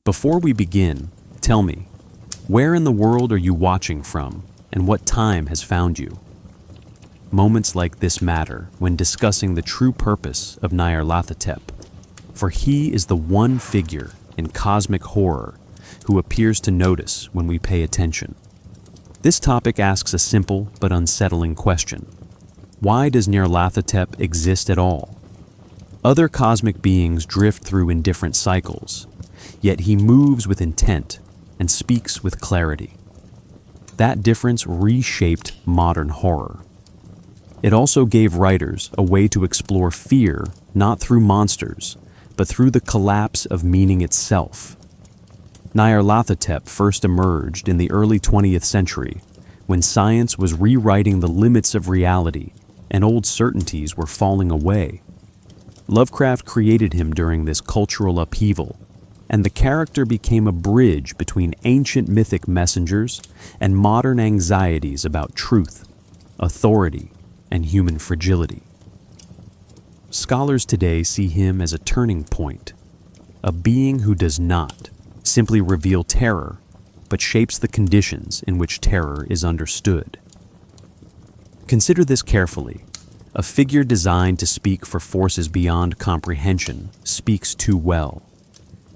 Before we begin, tell me, where in the world are you watching from, and what time has found you? Moments like this matter when discussing the true purpose of Nyarlathotep, for he is the one figure in cosmic horror who appears to notice when we pay attention. This topic asks a simple but unsettling question. Why does Nyarlathotep exist at all? Other cosmic beings drift through in different cycles, yet he moves with intent and speaks with clarity. That difference reshaped modern horror. It also gave writers a way to explore fear not through monsters, but through the collapse of meaning itself. Nyarlathotep first emerged in the early 20th century, when science was rewriting the limits of reality and old certainties were falling away. Lovecraft created him during this cultural upheaval, and the character became a bridge between ancient mythic messengers and modern anxieties about truth, authority, and human fragility. Scholars today see him as a turning point, a being who does not simply reveal terror, but shapes the conditions in which terror is understood. Consider this carefully. A figure designed to speak for forces beyond comprehension speaks too well.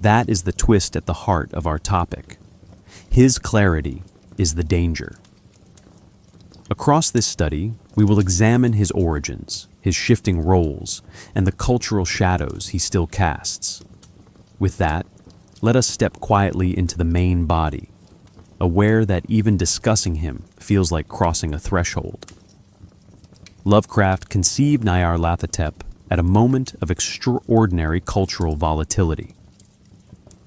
That is the twist at the heart of our topic. His clarity is the danger. Across this study, we will examine his origins, his shifting roles, and the cultural shadows he still casts. With that, let us step quietly into the main body, aware that even discussing him feels like crossing a threshold. Lovecraft conceived Nyarlathotep at a moment of extraordinary cultural volatility.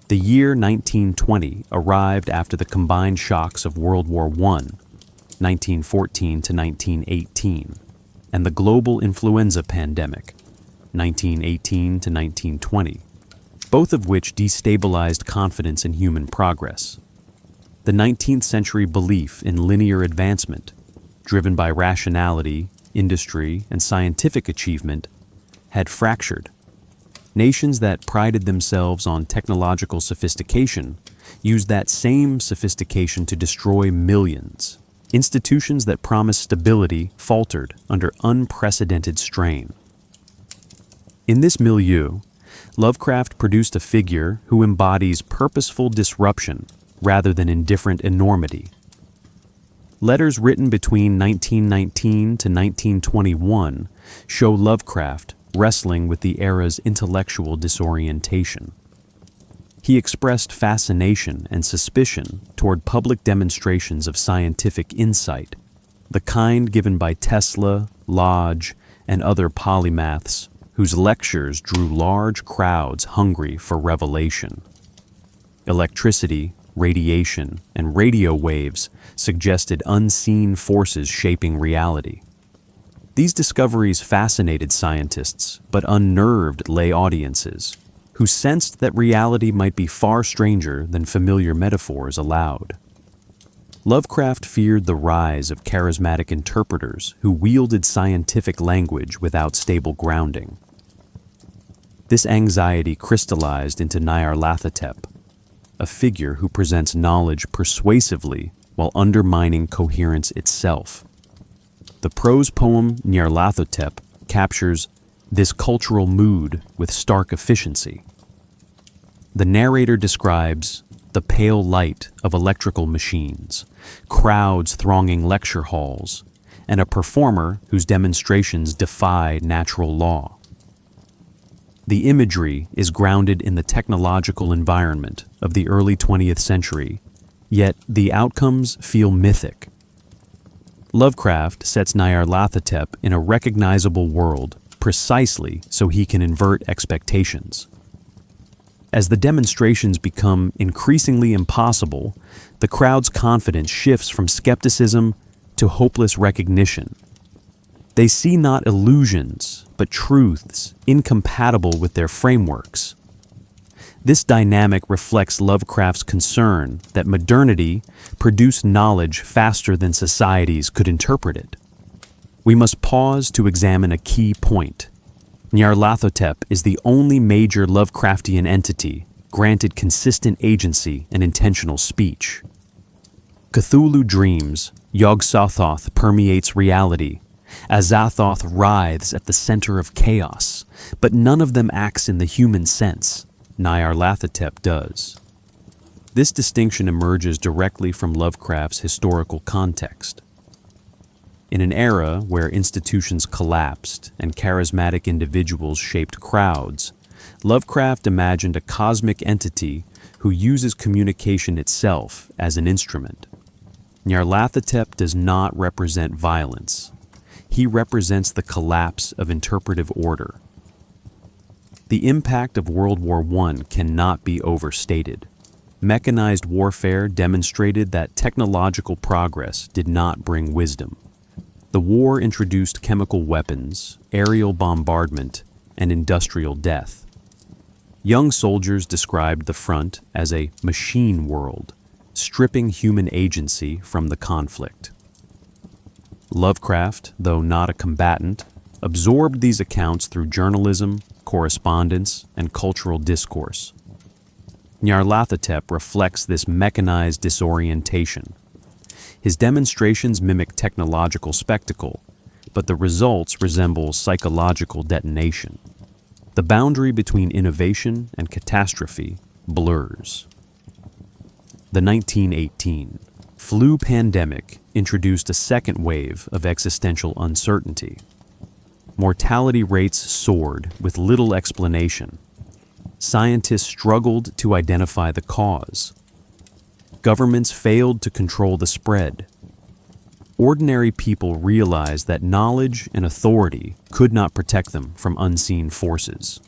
The year 1920 arrived after the combined shocks of World War I, 1914 to 1918, and the global influenza pandemic, 1918 to 1920, both of which destabilized confidence in human progress. The 19th century belief in linear advancement, driven by rationality, industry, and scientific achievement, had fractured. Nations that prided themselves on technological sophistication used that same sophistication to destroy millions. Institutions that promised stability faltered under unprecedented strain. In this milieu, Lovecraft produced a figure who embodies purposeful disruption rather than indifferent enormity. Letters written between 1919 to 1921 show Lovecraft wrestling with the era's intellectual disorientation. He expressed fascination and suspicion toward public demonstrations of scientific insight, the kind given by Tesla, Lodge, and other polymaths whose lectures drew large crowds hungry for revelation. Electricity, radiation, and radio waves suggested unseen forces shaping reality. These discoveries fascinated scientists, but unnerved lay audiences, who sensed that reality might be far stranger than familiar metaphors allowed. Lovecraft feared the rise of charismatic interpreters who wielded scientific language without stable grounding. This anxiety crystallized into Nyarlathotep, a figure who presents knowledge persuasively while undermining coherence itself. The prose poem Nyarlathotep captures this cultural mood with stark efficiency. The narrator describes the pale light of electrical machines, crowds thronging lecture halls, and a performer whose demonstrations defy natural law. The imagery is grounded in the technological environment of the early 20th century, yet the outcomes feel mythic. Lovecraft sets Nyarlathotep in a recognizable world precisely so he can invert expectations. As the demonstrations become increasingly impossible, the crowd's confidence shifts from skepticism to hopeless recognition. They see not illusions, but truths incompatible with their frameworks. This dynamic reflects Lovecraft's concern that modernity produced knowledge faster than societies could interpret it. We must pause to examine a key point. Nyarlathotep is the only major Lovecraftian entity granted consistent agency and intentional speech. Cthulhu dreams, Yog-Sothoth permeates reality, Azathoth writhes at the center of chaos, but none of them acts in the human sense. Nyarlathotep does. This distinction emerges directly from Lovecraft's historical context. In an era where institutions collapsed and charismatic individuals shaped crowds, Lovecraft imagined a cosmic entity who uses communication itself as an instrument. Nyarlathotep does not represent violence. He represents the collapse of interpretive order. The impact of World War I cannot be overstated. Mechanized warfare demonstrated that technological progress did not bring wisdom. The war introduced chemical weapons, aerial bombardment, and industrial death. Young soldiers described the front as a machine world, stripping human agency from the conflict. Lovecraft, though not a combatant, absorbed these accounts through journalism, correspondence, and cultural discourse. Nyarlathotep reflects this mechanized disorientation. His demonstrations mimic technological spectacle, but the results resemble psychological detonation. The boundary between innovation and catastrophe blurs. The 1918 flu pandemic introduced a second wave of existential uncertainty. Mortality rates soared with little explanation. Scientists struggled to identify the cause. Governments failed to control the spread. Ordinary people realized that knowledge and authority could not protect them from unseen forces.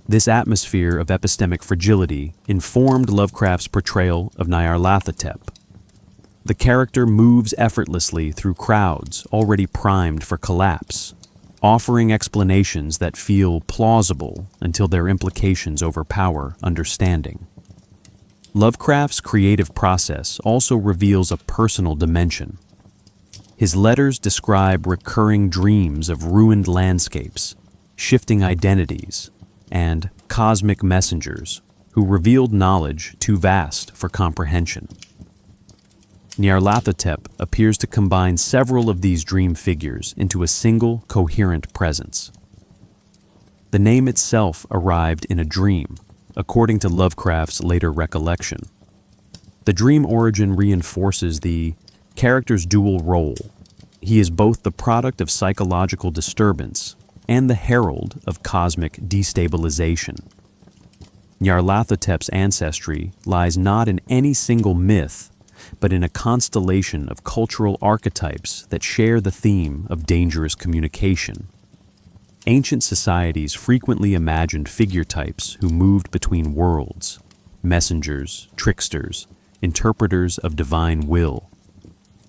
This atmosphere of epistemic fragility informed Lovecraft's portrayal of Nyarlathotep. The character moves effortlessly through crowds already primed for collapse, offering explanations that feel plausible until their implications overpower understanding. Lovecraft's creative process also reveals a personal dimension. His letters describe recurring dreams of ruined landscapes, shifting identities, and cosmic messengers who revealed knowledge too vast for comprehension. Nyarlathotep appears to combine several of these dream figures into a single, coherent presence. The name itself arrived in a dream, according to Lovecraft's later recollection. The dream origin reinforces the character's dual role. He is both the product of psychological disturbance and the herald of cosmic destabilization. Nyarlathotep's ancestry lies not in any single myth, but in a constellation of cultural archetypes that share the theme of dangerous communication. Ancient societies frequently imagined figure types who moved between worlds, messengers, tricksters, interpreters of divine will.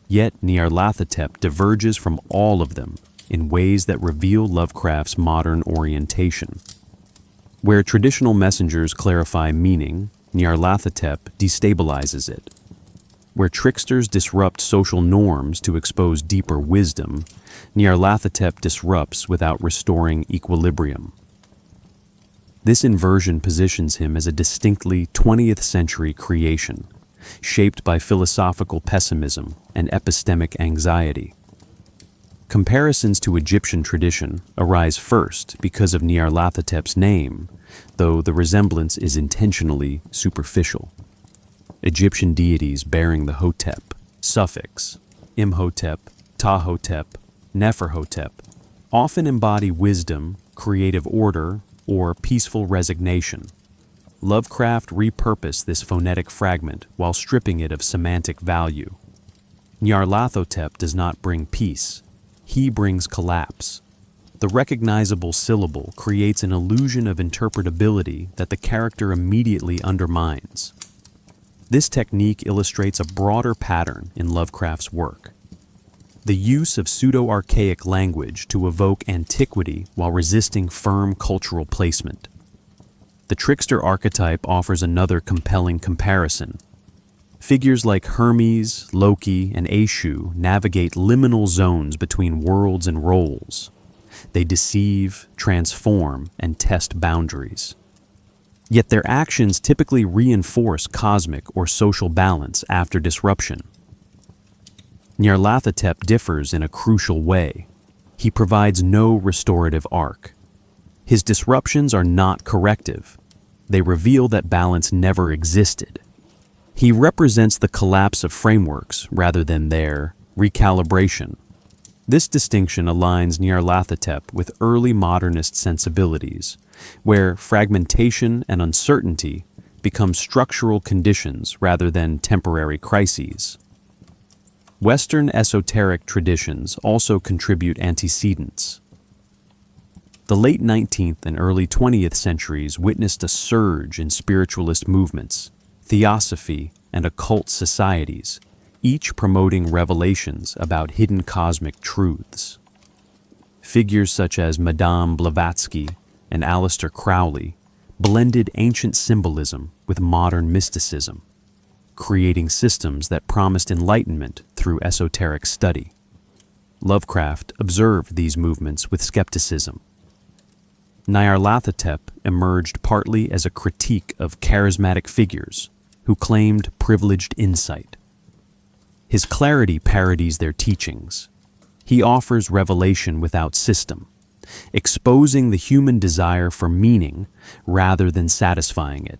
Yet Nyarlathotep diverges from all of them in ways that reveal Lovecraft's modern orientation. Where traditional messengers clarify meaning, Nyarlathotep destabilizes it. Where tricksters disrupt social norms to expose deeper wisdom, Nyarlathotep disrupts without restoring equilibrium. This inversion positions him as a distinctly 20th century creation, shaped by philosophical pessimism and epistemic anxiety. Comparisons to Egyptian tradition arise first because of Nyarlathotep's name, though the resemblance is intentionally superficial. Egyptian deities bearing the Hotep suffix, Imhotep, Ptahhotep, Neferhotep, often embody wisdom, creative order, or peaceful resignation. Lovecraft repurposed this phonetic fragment while stripping it of semantic value. Nyarlathotep does not bring peace. He brings collapse. The recognizable syllable creates an illusion of interpretability that the character immediately undermines. This technique illustrates a broader pattern in Lovecraft's work. The use of pseudo-archaic language to evoke antiquity while resisting firm cultural placement. The trickster archetype offers another compelling comparison. Figures like Hermes, Loki, and Eshu navigate liminal zones between worlds and roles. They deceive, transform, and test boundaries. Yet their actions typically reinforce cosmic or social balance after disruption. Nyarlathotep differs in a crucial way. He provides no restorative arc. His disruptions are not corrective. They reveal that balance never existed. He represents the collapse of frameworks rather than their recalibration. This distinction aligns Nyarlathotep with early modernist sensibilities, where fragmentation and uncertainty become structural conditions rather than temporary crises. Western esoteric traditions also contribute antecedents. The late 19th and early 20th centuries witnessed a surge in spiritualist movements, theosophy, and occult societies, each promoting revelations about hidden cosmic truths. Figures such as Madame Blavatsky and Aleister Crowley blended ancient symbolism with modern mysticism, creating systems that promised enlightenment through esoteric study. Lovecraft observed these movements with skepticism. Nyarlathotep emerged partly as a critique of charismatic figures who claimed privileged insight. His clarity parodies their teachings. He offers revelation without system, exposing the human desire for meaning rather than satisfying it.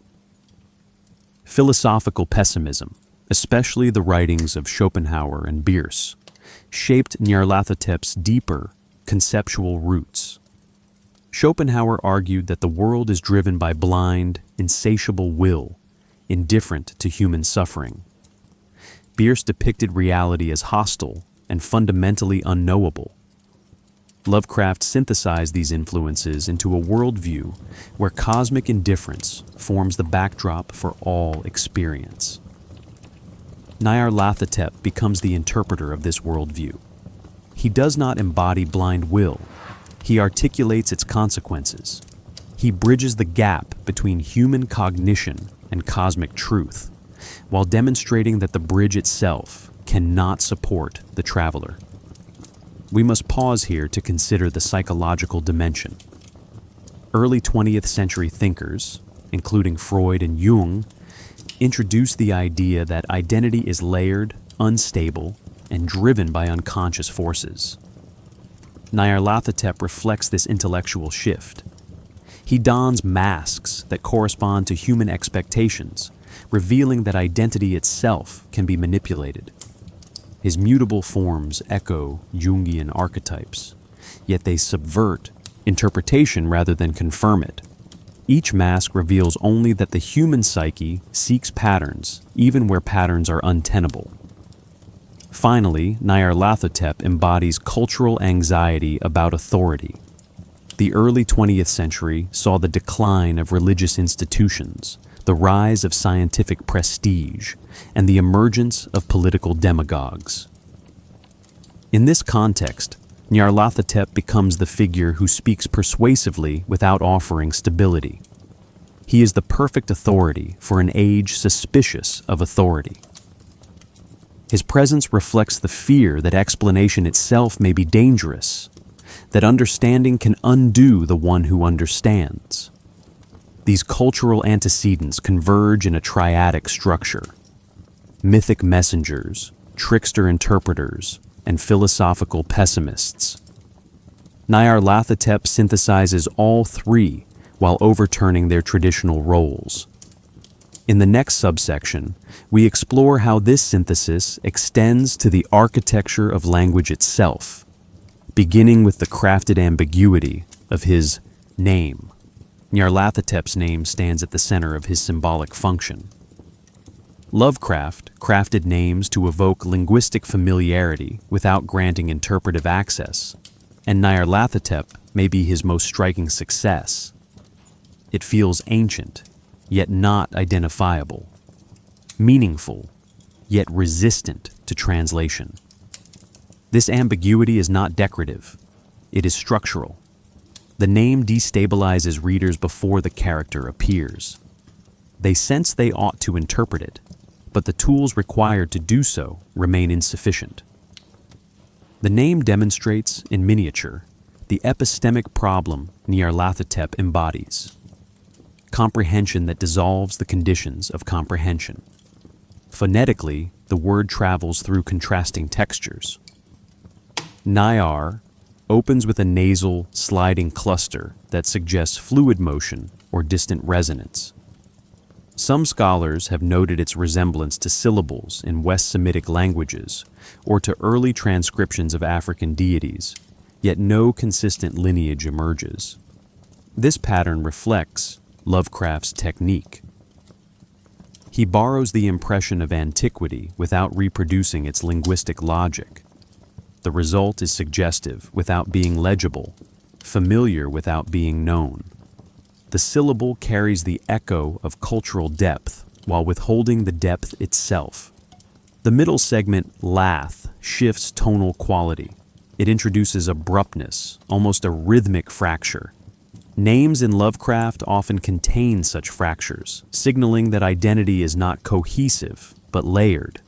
Philosophical pessimism, especially the writings of Schopenhauer and Bierce, shaped Nyarlathotep's deeper conceptual roots. Schopenhauer argued that the world is driven by blind, insatiable will, indifferent to human suffering. Bierce depicted reality as hostile and fundamentally unknowable. Lovecraft synthesized these influences into a worldview where cosmic indifference forms the backdrop for all experience. Nyarlathotep becomes the interpreter of this worldview. He does not embody blind will. He articulates its consequences. He bridges the gap between human cognition and cosmic truth, while demonstrating that the bridge itself cannot support the traveler. We must pause here to consider the psychological dimension. Early 20th century thinkers, including Freud and Jung, introduced the idea that identity is layered, unstable, and driven by unconscious forces. Nyarlathotep reflects this intellectual shift. He dons masks that correspond to human expectations, revealing that identity itself can be manipulated. His mutable forms echo Jungian archetypes, yet they subvert interpretation rather than confirm it. Each mask reveals only that the human psyche seeks patterns, even where patterns are untenable. Finally, Nyarlathotep embodies cultural anxiety about authority. The early 20th century saw the decline of religious institutions, the rise of scientific prestige, and the emergence of political demagogues. In this context, Nyarlathotep becomes the figure who speaks persuasively without offering stability. He is the perfect authority for an age suspicious of authority. His presence reflects the fear that explanation itself may be dangerous, that understanding can undo the one who understands. These cultural antecedents converge in a triadic structure: mythic messengers, trickster interpreters, and philosophical pessimists. Nyarlathotep synthesizes all three while overturning their traditional roles. In the next subsection, we explore how this synthesis extends to the architecture of language itself, beginning with the crafted ambiguity of his name. Nyarlathotep's name stands at the center of his symbolic function. Lovecraft crafted names to evoke linguistic familiarity without granting interpretive access, and Nyarlathotep may be his most striking success. It feels ancient, yet not identifiable, meaningful, yet resistant to translation. This ambiguity is not decorative, it is structural. The name destabilizes readers before the character appears. They sense they ought to interpret it, but the tools required to do so remain insufficient. The name demonstrates, in miniature, the epistemic problem Nyarlathotep embodies. comprehension that dissolves the conditions of comprehension. Phonetically, the word travels through contrasting textures. Nyar opens with a nasal, sliding cluster that suggests fluid motion or distant resonance. Some scholars have noted its resemblance to syllables in West Semitic languages or to early transcriptions of African deities, yet no consistent lineage emerges. This pattern reflects Lovecraft's technique. He borrows the impression of antiquity without reproducing its linguistic logic. The result is suggestive without being legible, familiar without being known. The syllable carries the echo of cultural depth while withholding the depth itself. The middle segment, lath, shifts tonal quality. It introduces abruptness, almost a rhythmic fracture. Names in Lovecraft often contain such fractures, signaling that identity is not cohesive, but layered.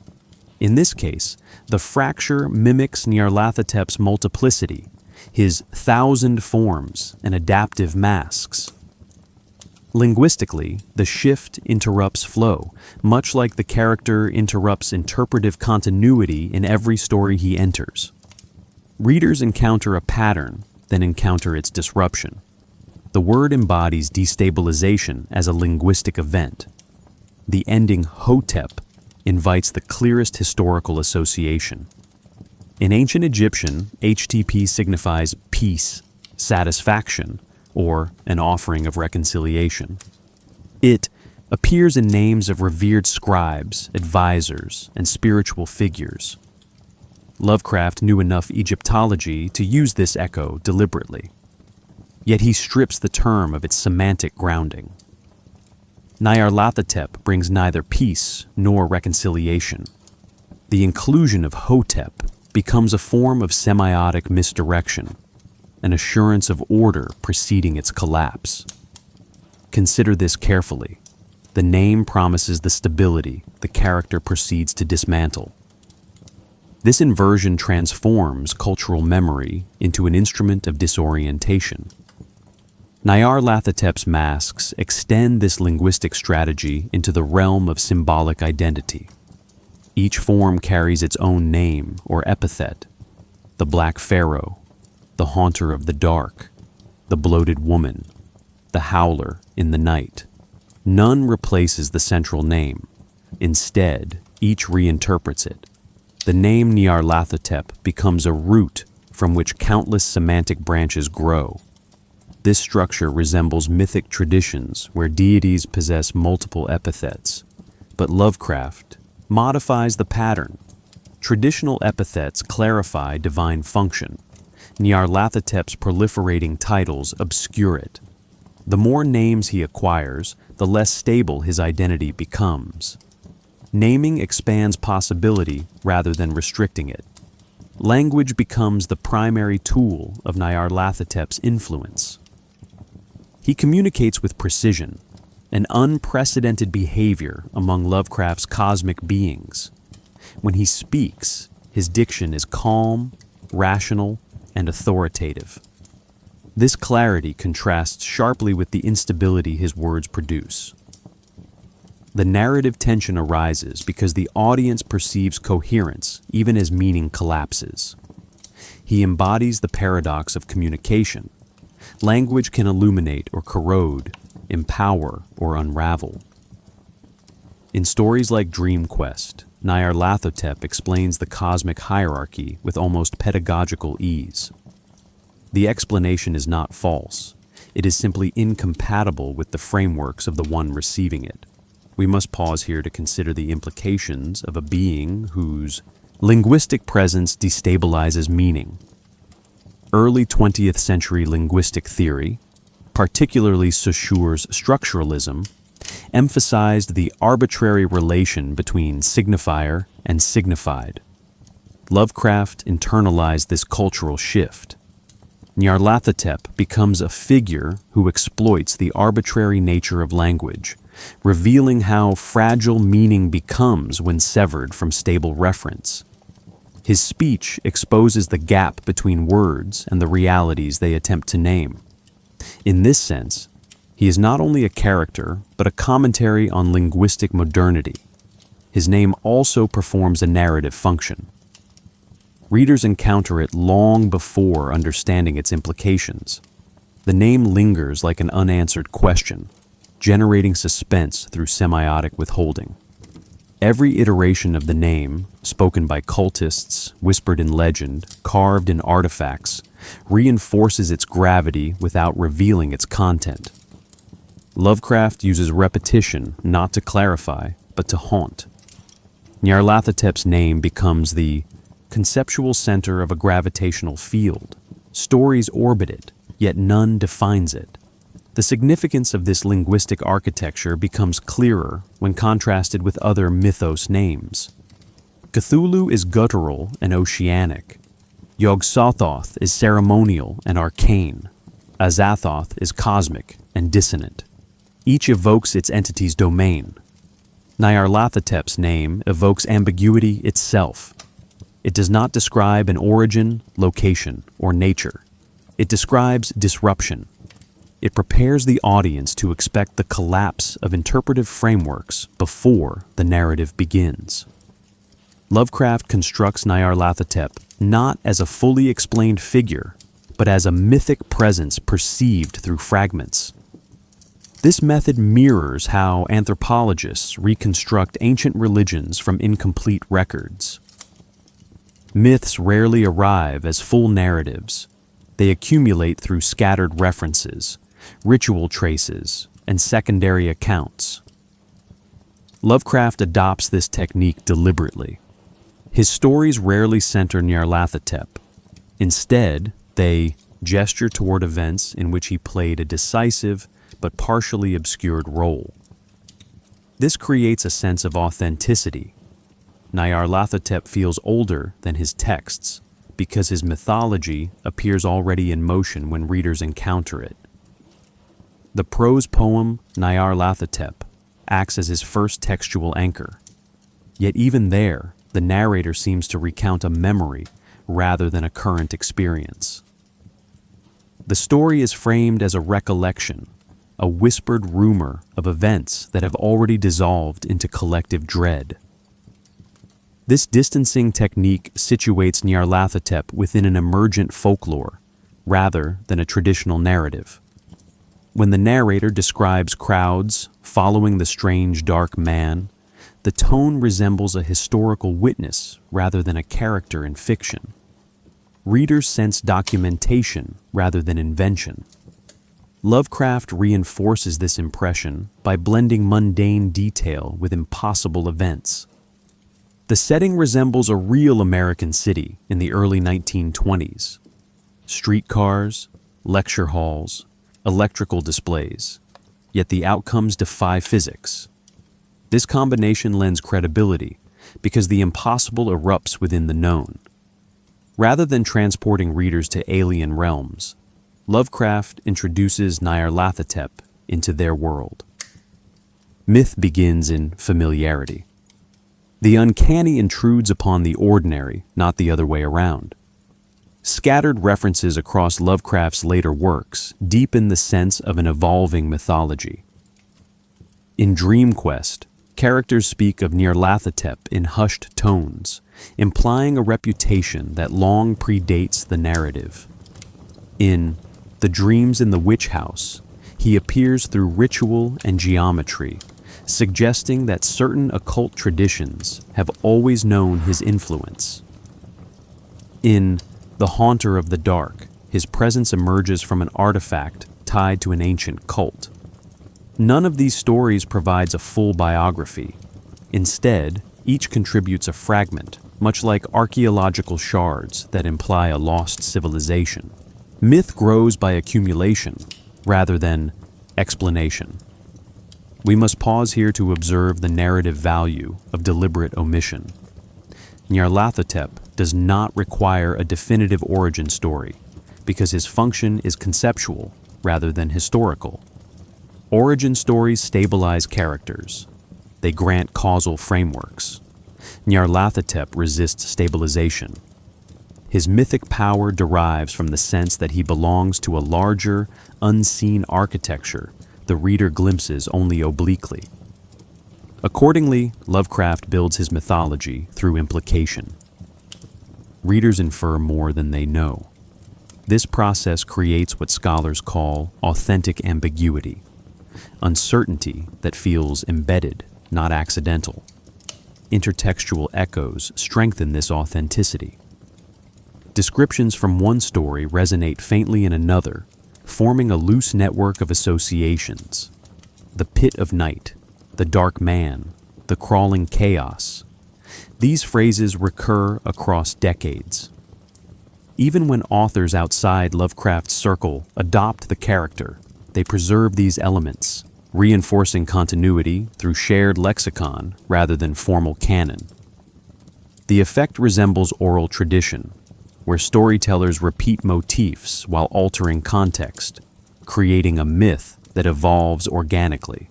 In this case, the fracture mimics Nyarlathotep's multiplicity, his 1,000 forms and adaptive masks. Linguistically, the shift interrupts flow, much like the character interrupts interpretive continuity in every story he enters. Readers encounter a pattern, then encounter its disruption. The word embodies destabilization as a linguistic event. The ending Hotep invites the clearest historical association. In ancient Egyptian, HTP signifies peace, satisfaction, or an offering of reconciliation. It appears in names of revered scribes, advisors, and spiritual figures. Lovecraft knew enough Egyptology to use this echo deliberately. Yet he strips the term of its semantic grounding. Nyarlathotep brings neither peace nor reconciliation. The inclusion of Hotep becomes a form of semiotic misdirection, an assurance of order preceding its collapse. Consider this carefully. The name promises the stability the character proceeds to dismantle. This inversion transforms cultural memory into an instrument of disorientation. Nyarlathotep's masks extend this linguistic strategy into the realm of symbolic identity. Each form carries its own name or epithet: the Black Pharaoh, the Haunter of the Dark, the Bloated Woman, the Howler in the Night. None replaces the central name. Instead, each reinterprets it. The name Nyarlathotep becomes a root from which countless semantic branches grow. This structure resembles mythic traditions where deities possess multiple epithets, but Lovecraft modifies the pattern. Traditional epithets clarify divine function. Nyarlathotep's proliferating titles obscure it. The more names he acquires, the less stable his identity becomes. Naming expands possibility rather than restricting it. Language becomes the primary tool of Nyarlathotep's influence. He communicates with precision, an unprecedented behavior among Lovecraft's cosmic beings. When he speaks, his diction is calm, rational, and authoritative. This clarity contrasts sharply with the instability his words produce. The narrative tension arises because the audience perceives coherence even as meaning collapses. He embodies the paradox of communication. Language can illuminate or corrode, empower or unravel. In stories like Dream Quest, Nyarlathotep explains the cosmic hierarchy with almost pedagogical ease. The explanation is not false. It is simply incompatible with the frameworks of the one receiving it. We must pause here to consider the implications of a being whose linguistic presence destabilizes meaning. Early 20th century linguistic theory, particularly Saussure's structuralism, emphasized the arbitrary relation between signifier and signified. Lovecraft internalized this cultural shift. Nyarlathotep becomes a figure who exploits the arbitrary nature of language, revealing how fragile meaning becomes when severed from stable reference. His speech exposes the gap between words and the realities they attempt to name. In this sense, He is not only a character, but a commentary on linguistic modernity. His name also performs a narrative function. Readers encounter it long before understanding its implications. The name lingers like an unanswered question, generating suspense through semiotic withholding. Every iteration of the name, spoken by cultists, whispered in legend, carved in artifacts, reinforces its gravity without revealing its content. Lovecraft uses repetition not to clarify, but to haunt. Nyarlathotep's name becomes the conceptual center of a gravitational field. Stories orbit it, yet none defines it. The significance of this linguistic architecture becomes clearer when contrasted with other mythos names. Cthulhu is guttural and oceanic. Yog-Sothoth is ceremonial and arcane. Azathoth is cosmic and dissonant. Each evokes its entity's domain. Nyarlathotep's name evokes ambiguity itself. It does not describe an origin, location, or nature. It describes disruption. It prepares the audience to expect the collapse of interpretive frameworks before the narrative begins. Lovecraft constructs Nyarlathotep not as a fully explained figure, but as a mythic presence perceived through fragments. This method mirrors how anthropologists reconstruct ancient religions from incomplete records. Myths rarely arrive as full narratives. They accumulate through scattered references, ritual traces, and secondary accounts. Lovecraft adopts this technique deliberately. His stories rarely center Nyarlathotep. Instead, they gesture toward events in which he played a decisive but partially obscured role. This creates a sense of authenticity. Nyarlathotep feels older than his texts because his mythology appears already in motion when readers encounter it. The prose poem Nyarlathotep acts as his first textual anchor. Yet even there, the narrator seems to recount a memory rather than a current experience. The story is framed as a recollection, a whispered rumor of events that have already dissolved into collective dread. This distancing technique situates Nyarlathotep within an emergent folklore, rather than a traditional narrative. When the narrator describes crowds following the strange dark man, the tone resembles a historical witness rather than a character in fiction. Readers sense documentation rather than invention. Lovecraft reinforces this impression by blending mundane detail with impossible events. The setting resembles a real American city in the early 1920s. Streetcars, lecture halls, electrical displays, yet the outcomes defy physics. This combination lends credibility because the impossible erupts within the known. Rather than transporting readers to alien realms, Lovecraft introduces Nyarlathotep into their world. Myth begins in familiarity. The uncanny intrudes upon the ordinary, not the other way around. Scattered references across Lovecraft's later works deepen the sense of an evolving mythology. In Dream Quest, characters speak of Nyarlathotep in hushed tones, implying a reputation that long predates the narrative. In The Dreams in the Witch House, he appears through ritual and geometry, suggesting that certain occult traditions have always known his influence. In The Haunter of the Dark, his presence emerges from an artifact tied to an ancient cult. None of these stories provides a full biography. Instead, each contributes a fragment, much like archaeological shards that imply a lost civilization. Myth grows by accumulation, rather than explanation. We must pause here to observe the narrative value of deliberate omission. Nyarlathotep does not require a definitive origin story because his function is conceptual rather than historical. Origin stories stabilize characters. They grant causal frameworks. Nyarlathotep resists stabilization. His mythic power derives from the sense that he belongs to a larger, unseen architecture, the the reader glimpses only obliquely. Accordingly, Lovecraft builds his mythology through implication. Readers infer more than they know. This process creates what scholars call authentic ambiguity, uncertainty that feels embedded, not accidental. Intertextual echoes strengthen this authenticity. Descriptions from one story resonate faintly in another, forming a loose network of associations. The pit of night, the dark man, the crawling chaos. These phrases recur across decades. Even when authors outside Lovecraft's circle adopt the character, they preserve these elements, reinforcing continuity through shared lexicon rather than formal canon. The effect resembles oral tradition, where storytellers repeat motifs while altering context, creating a myth that evolves organically.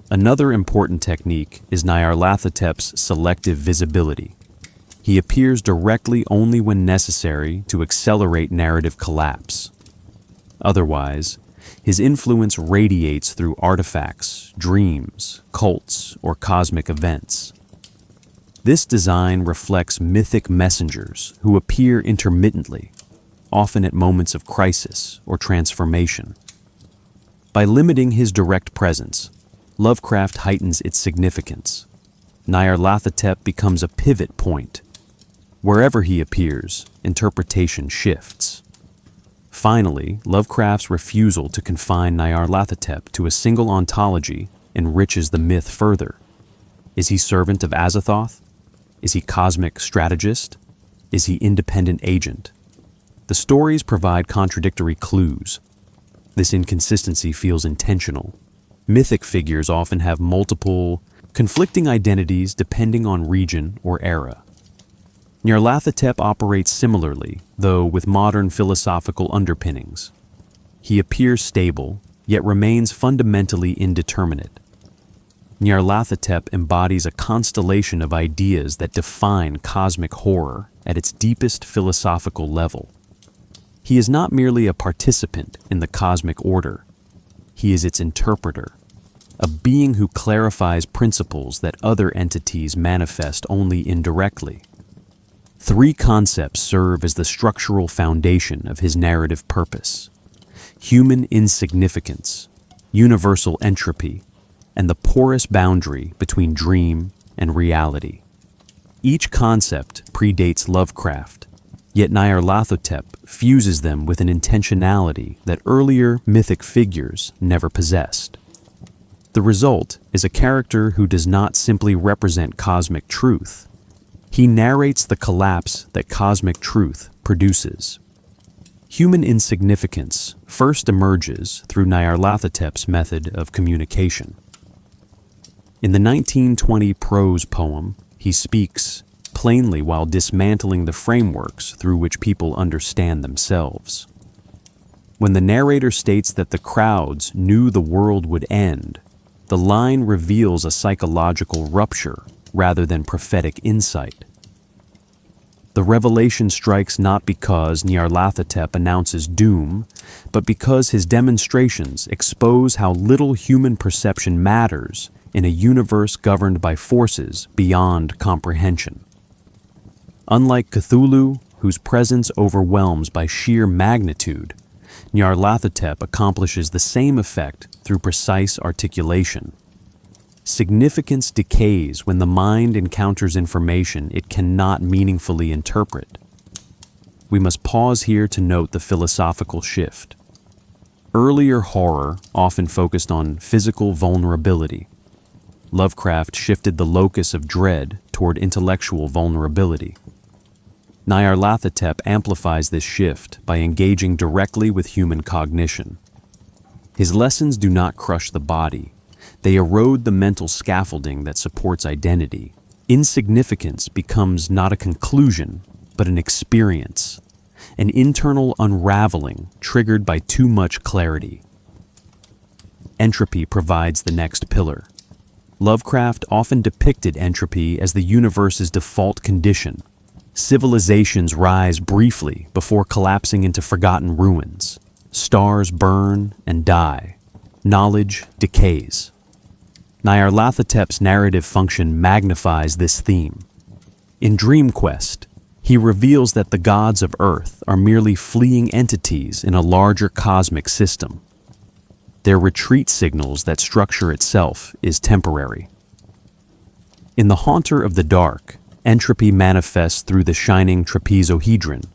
Another important technique is Nyarlathotep's selective visibility. He appears directly only when necessary to accelerate narrative collapse. Otherwise, his influence radiates through artifacts, dreams, cults, or cosmic events. This design reflects mythic messengers who appear intermittently, often at moments of crisis or transformation. By limiting his direct presence, Lovecraft heightens its significance. Nyarlathotep becomes a pivot point. Wherever he appears, interpretation shifts. Finally, Lovecraft's refusal to confine Nyarlathotep to a single ontology enriches the myth further. Is he servant of Azathoth? Is he cosmic strategist? Is he independent agent? The stories provide contradictory clues. This inconsistency feels intentional. Mythic figures often have multiple, conflicting identities depending on region or era. Nyarlathotep operates similarly, though with modern philosophical underpinnings. He appears stable, yet remains fundamentally indeterminate. Nyarlathotep embodies a constellation of ideas that define cosmic horror at its deepest philosophical level. He is not merely a participant in the cosmic order. He is its interpreter, a being who clarifies principles that other entities manifest only indirectly. Three concepts serve as the structural foundation of his narrative purpose: human insignificance, universal entropy, and the porous boundary between dream and reality. Each concept predates Lovecraft, yet Nyarlathotep fuses them with an intentionality that earlier mythic figures never possessed. The result is a character who does not simply represent cosmic truth. He narrates the collapse that cosmic truth produces. Human insignificance first emerges through Nyarlathotep's method of communication. In the 1920 prose poem, he speaks plainly while dismantling the frameworks through which people understand themselves. When the narrator states that the crowds knew the world would end, the line reveals a psychological rupture rather than prophetic insight. The revelation strikes not because Nyarlathotep announces doom, but because his demonstrations expose how little human perception matters in a universe governed by forces beyond comprehension. Unlike Cthulhu, whose presence overwhelms by sheer magnitude, Nyarlathotep accomplishes the same effect through precise articulation. Significance decays when the mind encounters information it cannot meaningfully interpret. We must pause here to note the philosophical shift. Earlier horror often focused on physical vulnerability. Lovecraft shifted the locus of dread toward intellectual vulnerability. Nyarlathotep amplifies this shift by engaging directly with human cognition. His lessons do not crush the body. They erode the mental scaffolding that supports identity. Insignificance becomes not a conclusion, but an experience, an internal unraveling triggered by too much clarity. Entropy provides the next pillar. Lovecraft often depicted entropy as the universe's default condition. Civilizations rise briefly before collapsing into forgotten ruins. Stars burn and die. knowledge decays. Nyarlathotep's narrative function magnifies this theme. In Dream Quest, he reveals that the gods of Earth are merely fleeting entities in a larger cosmic system. Their retreat signals that structure itself is temporary. In The Haunter of the Dark, entropy manifests through the shining trapezohedron,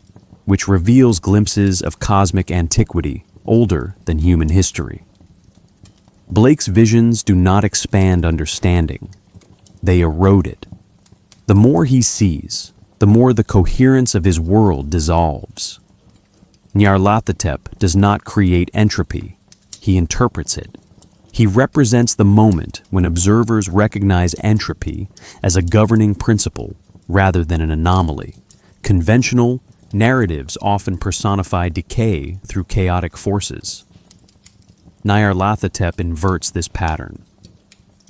which reveals glimpses of cosmic antiquity older than human history. Blake's visions do not expand understanding. They erode it. The more he sees, the more the coherence of his world dissolves. Nyarlathotep does not create entropy, he interprets it. He represents the moment when observers recognize entropy as a governing principle rather than an anomaly. Conventional narratives often personify decay through chaotic forces. Nyarlathotep inverts this pattern.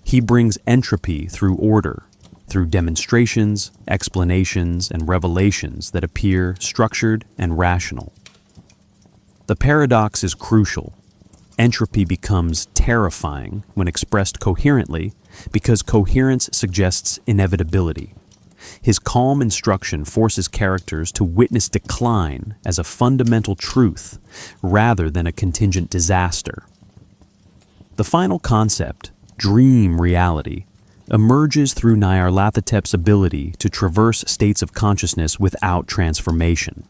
He brings entropy through order, through demonstrations, explanations, and revelations that appear structured and rational. The paradox is crucial. Entropy becomes terrifying when expressed coherently because coherence suggests inevitability. His calm instruction forces characters to witness decline as a fundamental truth rather than a contingent disaster. The final concept, dream reality, emerges through Nyarlathotep's ability to traverse states of consciousness without transformation.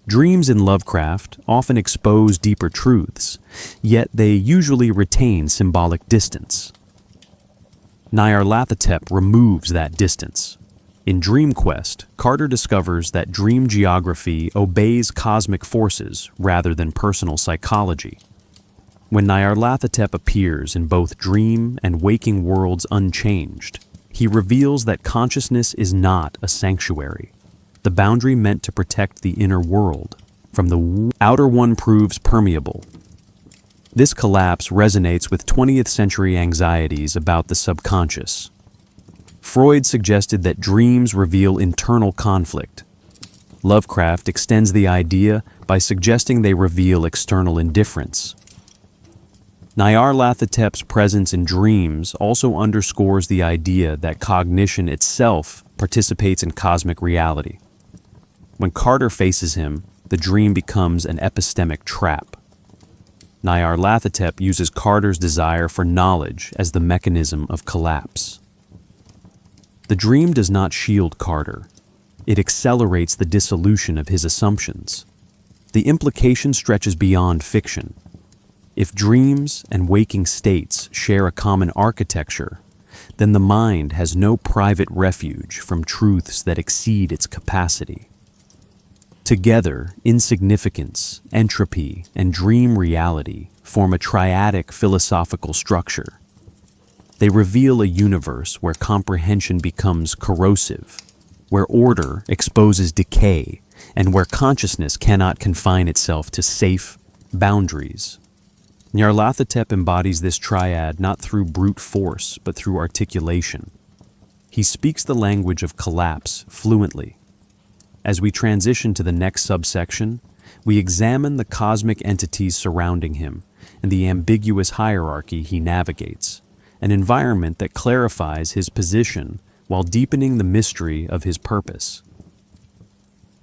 Dreams in Lovecraft often expose deeper truths, yet they usually retain symbolic distance. Nyarlathotep removes that distance. In Dream Quest, Carter discovers that dream geography obeys cosmic forces rather than personal psychology. When Nyarlathotep appears in both dream and waking worlds unchanged, he reveals that consciousness is not a sanctuary, the boundary meant to protect the inner world from the outer one proves permeable. This collapse resonates with 20th century anxieties about the subconscious. Freud suggested that dreams reveal internal conflict. Lovecraft extends the idea by suggesting they reveal external indifference. Nyarlathotep's presence in dreams also underscores the idea that cognition itself participates in cosmic reality. When Carter faces him, the dream becomes an epistemic trap. Nyarlathotep uses Carter's desire for knowledge as the mechanism of collapse. The dream does not shield Carter. It accelerates the dissolution of his assumptions. The implication stretches beyond fiction. If dreams and waking states share a common architecture, then the mind has no private refuge from truths that exceed its capacity. Together, insignificance, entropy, and dream reality form a triadic philosophical structure. They reveal a universe where comprehension becomes corrosive, where order exposes decay, and where consciousness cannot confine itself to safe boundaries. Nyarlathotep embodies this triad not through brute force, but through articulation. He speaks the language of collapse fluently. As we transition to the next subsection, we examine the cosmic entities surrounding him and the ambiguous hierarchy he navigates, an environment that clarifies his position while deepening the mystery of his purpose.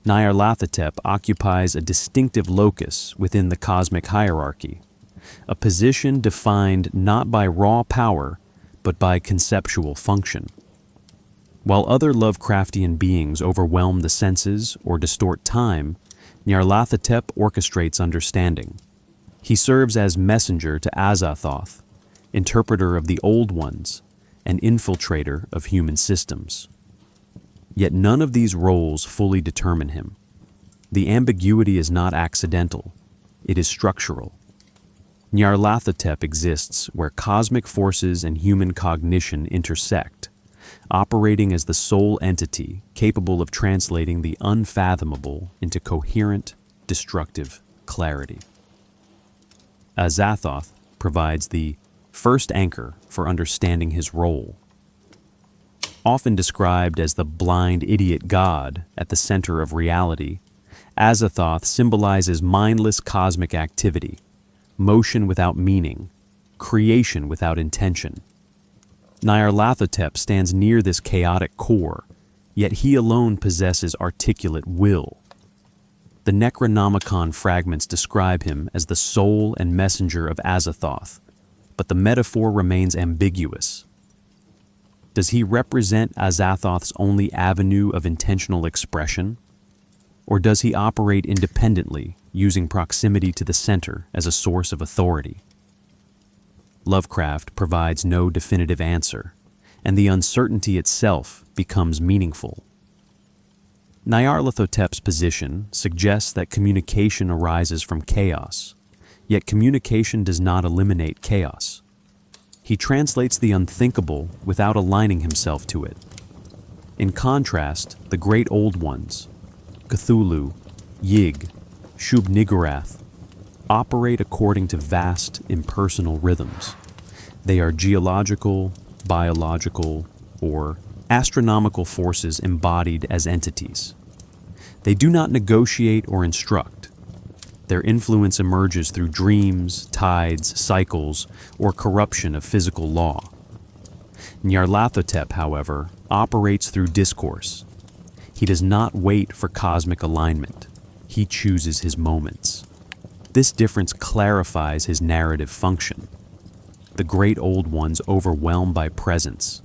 Nyarlathotep occupies a distinctive locus within the cosmic hierarchy, a position defined not by raw power, but by conceptual function. While other Lovecraftian beings overwhelm the senses or distort time, Nyarlathotep orchestrates understanding. He serves as messenger to Azathoth, interpreter of the Old Ones, and infiltrator of human systems. Yet none of these roles fully determine him. The ambiguity is not accidental, it is structural. Nyarlathotep exists where cosmic forces and human cognition intersect, operating as the sole entity capable of translating the unfathomable into coherent, destructive clarity. Azathoth provides the first anchor for understanding his role. Often described as the blind idiot god at the center of reality, Azathoth symbolizes mindless cosmic activity, motion without meaning, creation without intention. Nyarlathotep stands near this chaotic core, yet he alone possesses articulate will. The Necronomicon fragments describe him as the soul and messenger of Azathoth, but the metaphor remains ambiguous. Does he represent Azathoth's only avenue of intentional expression? Or does he operate independently, using proximity to the center as a source of authority? Lovecraft provides no definitive answer, and the uncertainty itself becomes meaningful. Nyarlathotep's position suggests that communication arises from chaos, yet communication does not eliminate chaos. He translates the unthinkable without aligning himself to it. In contrast, the great old ones, Cthulhu, Yig, Shub-Niggurath, operate according to vast, impersonal rhythms. They are geological, biological, or astronomical forces embodied as entities. They do not negotiate or instruct. Their influence emerges through dreams, tides, cycles, or corruption of physical law. Nyarlathotep, however, operates through discourse. He does not wait for cosmic alignment. He chooses his moments. This difference clarifies his narrative function. The great old ones overwhelm by presence.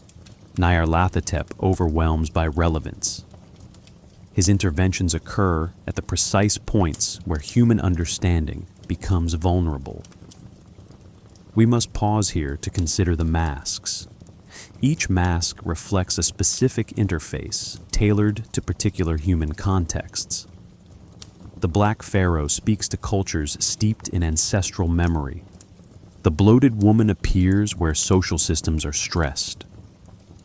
Nyarlathotep overwhelms by relevance. His interventions occur at the precise points where human understanding becomes vulnerable. We must pause here to consider the masks. Each mask reflects a specific interface tailored to particular human contexts. The Black Pharaoh speaks to cultures steeped in ancestral memory. The bloated woman appears where social systems are stressed.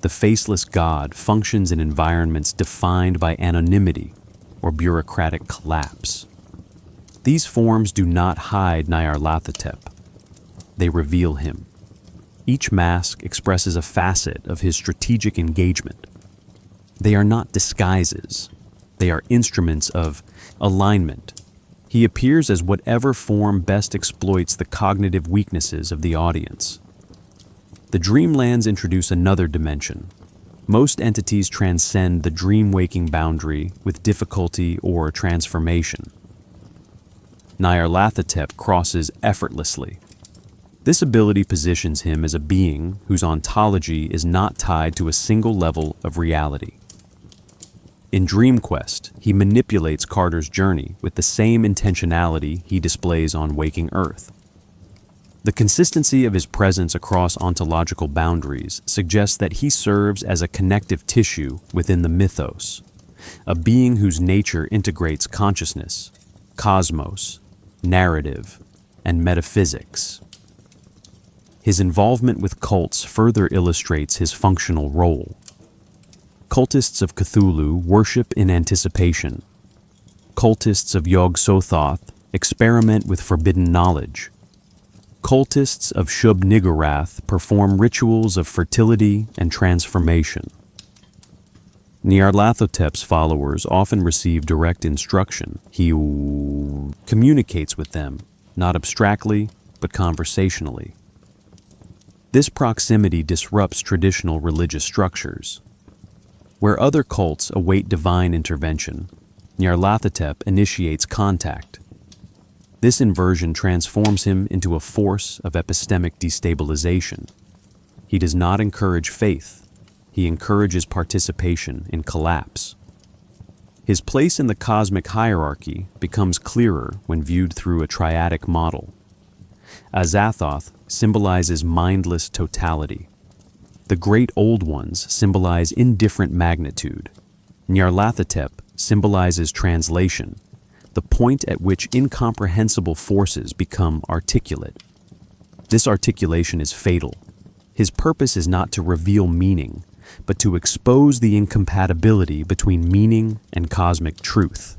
The faceless god functions in environments defined by anonymity or bureaucratic collapse. These forms do not hide Nyarlathotep. They reveal him. Each mask expresses a facet of his strategic engagement. They are not disguises. They are instruments of alignment. He appears as whatever form best exploits the cognitive weaknesses of the audience. The Dreamlands introduce another dimension. Most entities transcend the dream-waking boundary with difficulty or transformation. Nyarlathotep crosses effortlessly. This ability positions him as a being whose ontology is not tied to a single level of reality. In Dream Quest, he manipulates Carter's journey with the same intentionality he displays on Waking Earth. The consistency of his presence across ontological boundaries suggests that he serves as a connective tissue within the mythos, a being whose nature integrates consciousness, cosmos, narrative, and metaphysics. His involvement with cults further illustrates his functional role. Cultists of Cthulhu worship in anticipation. Cultists of Yog-Sothoth experiment with forbidden knowledge. Cultists of Shub-Niggurath perform rituals of fertility and transformation. Nyarlathotep's followers often receive direct instruction. He communicates with them, not abstractly, but conversationally. This proximity disrupts traditional religious structures. Where other cults await divine intervention, Nyarlathotep initiates contact. This inversion transforms him into a force of epistemic destabilization. He does not encourage faith. He encourages participation in collapse. His place in the cosmic hierarchy becomes clearer when viewed through a triadic model. Azathoth symbolizes mindless totality. The great old ones symbolize indifferent magnitude. Nyarlathotep symbolizes translation, the point at which incomprehensible forces become articulate. This articulation is fatal. His purpose is not to reveal meaning, but to expose the incompatibility between meaning and cosmic truth.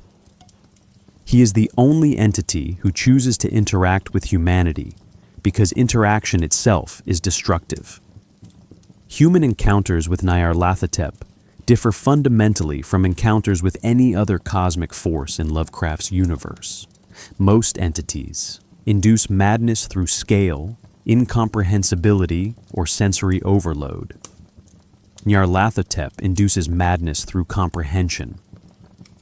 He is the only entity who chooses to interact with humanity because interaction itself is destructive. Human encounters with Nyarlathotep differ fundamentally from encounters with any other cosmic force in Lovecraft's universe. Most entities, induce madness through scale, incomprehensibility, or sensory overload. Nyarlathotep induces madness through comprehension.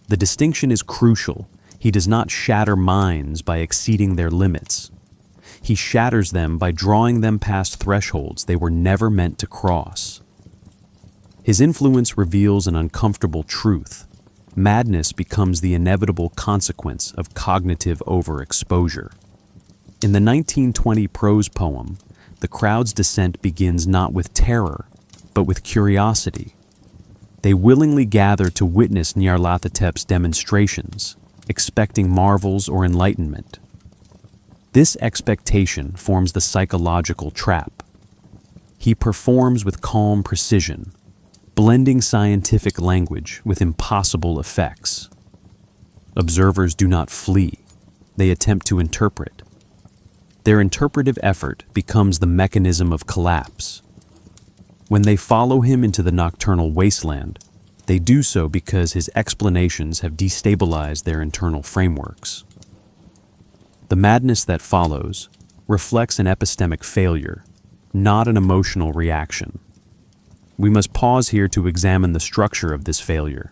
The distinction is crucial. He does not shatter minds by exceeding their limits. He shatters them by drawing them past thresholds they were never meant to cross. His influence reveals an uncomfortable truth. Madness becomes the inevitable consequence of cognitive overexposure. In the 1920 prose poem, the crowd's descent begins not with terror, but with curiosity. They willingly gather to witness Nyarlathotep's demonstrations, expecting marvels or enlightenment. This expectation forms the psychological trap. He performs with calm precision, blending scientific language with impossible effects. Observers do not flee, they attempt to interpret. Their interpretive effort becomes the mechanism of collapse. When they follow him into the nocturnal wasteland, they do so because his explanations have destabilized their internal frameworks. The madness that follows reflects an epistemic failure, not an emotional reaction. We must pause here to examine the structure of this failure.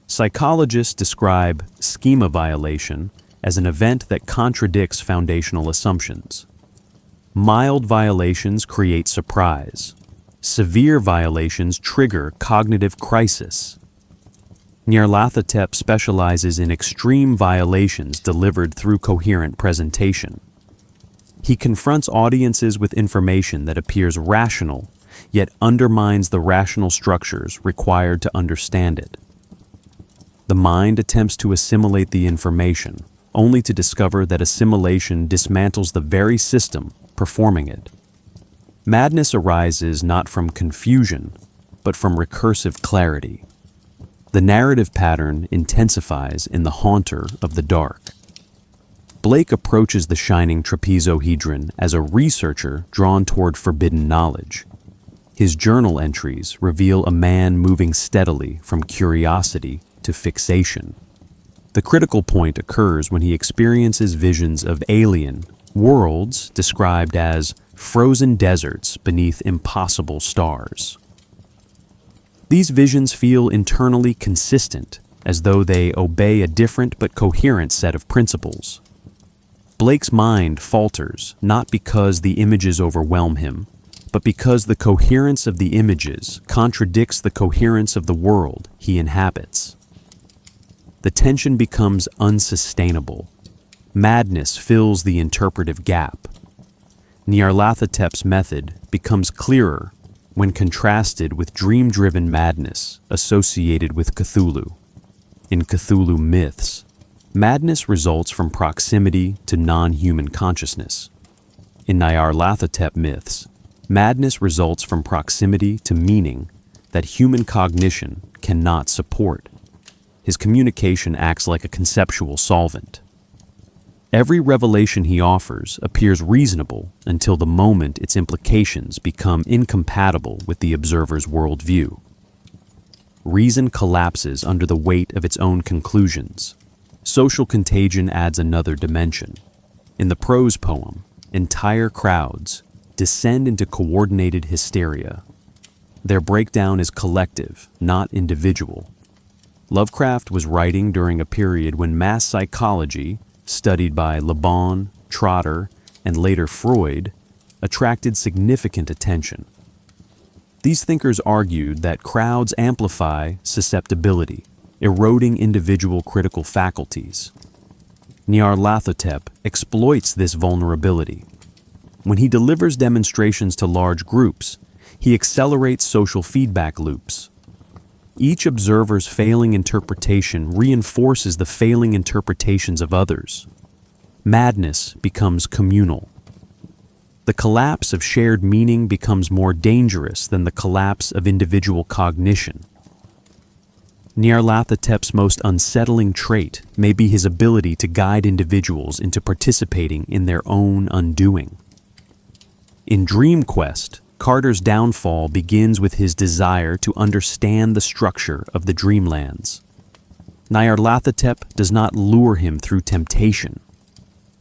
Psychologists describe schema violation as an event that contradicts foundational assumptions. Mild violations create surprise. Severe violations trigger cognitive crisis. Nyarlathotep specializes in extreme violations delivered through coherent presentation. He confronts audiences with information that appears rational, yet undermines the rational structures required to understand it. The mind attempts to assimilate the information, only to discover that assimilation dismantles the very system performing it. Madness arises not from confusion, but from recursive clarity. The narrative pattern intensifies in the haunter of the dark. Blake approaches the shining trapezohedron as a researcher drawn toward forbidden knowledge. His journal entries reveal a man moving steadily from curiosity to fixation. The critical point occurs when he experiences visions of alien worlds described as frozen deserts beneath impossible stars. These visions feel internally consistent, as though they obey a different but coherent set of principles. Blake's mind falters not because the images overwhelm him, but because the coherence of the images contradicts the coherence of the world he inhabits. The tension becomes unsustainable. Madness fills the interpretive gap. Nyarlathotep's method becomes clearer when contrasted with dream-driven madness associated with Cthulhu. In Cthulhu myths, madness results from proximity to non-human consciousness. In Nyarlathotep myths, madness results from proximity to meaning that human cognition cannot support. His communication acts like a conceptual solvent. Every revelation he offers appears reasonable until the moment its implications become incompatible with the observer's worldview. Reason collapses under the weight of its own conclusions. Social contagion adds another dimension. In the prose poem, entire crowds descend into coordinated hysteria. Their breakdown is collective, not individual. Lovecraft was writing during a period when mass psychology, studied by Le Bon, Trotter, and later Freud, attracted significant attention. These thinkers argued that crowds amplify susceptibility, eroding individual critical faculties. Nyarlathotep exploits this vulnerability. When he delivers demonstrations to large groups, he accelerates social feedback loops. Each observer's failing interpretation reinforces the failing interpretations of others. Madness becomes communal. The collapse of shared meaning becomes more dangerous than the collapse of individual cognition. Nyarlathotep's most unsettling trait may be his ability to guide individuals into participating in their own undoing. In Dream Quest, Carter's downfall begins with his desire to understand the structure of the dreamlands. Nyarlathotep does not lure him through temptation.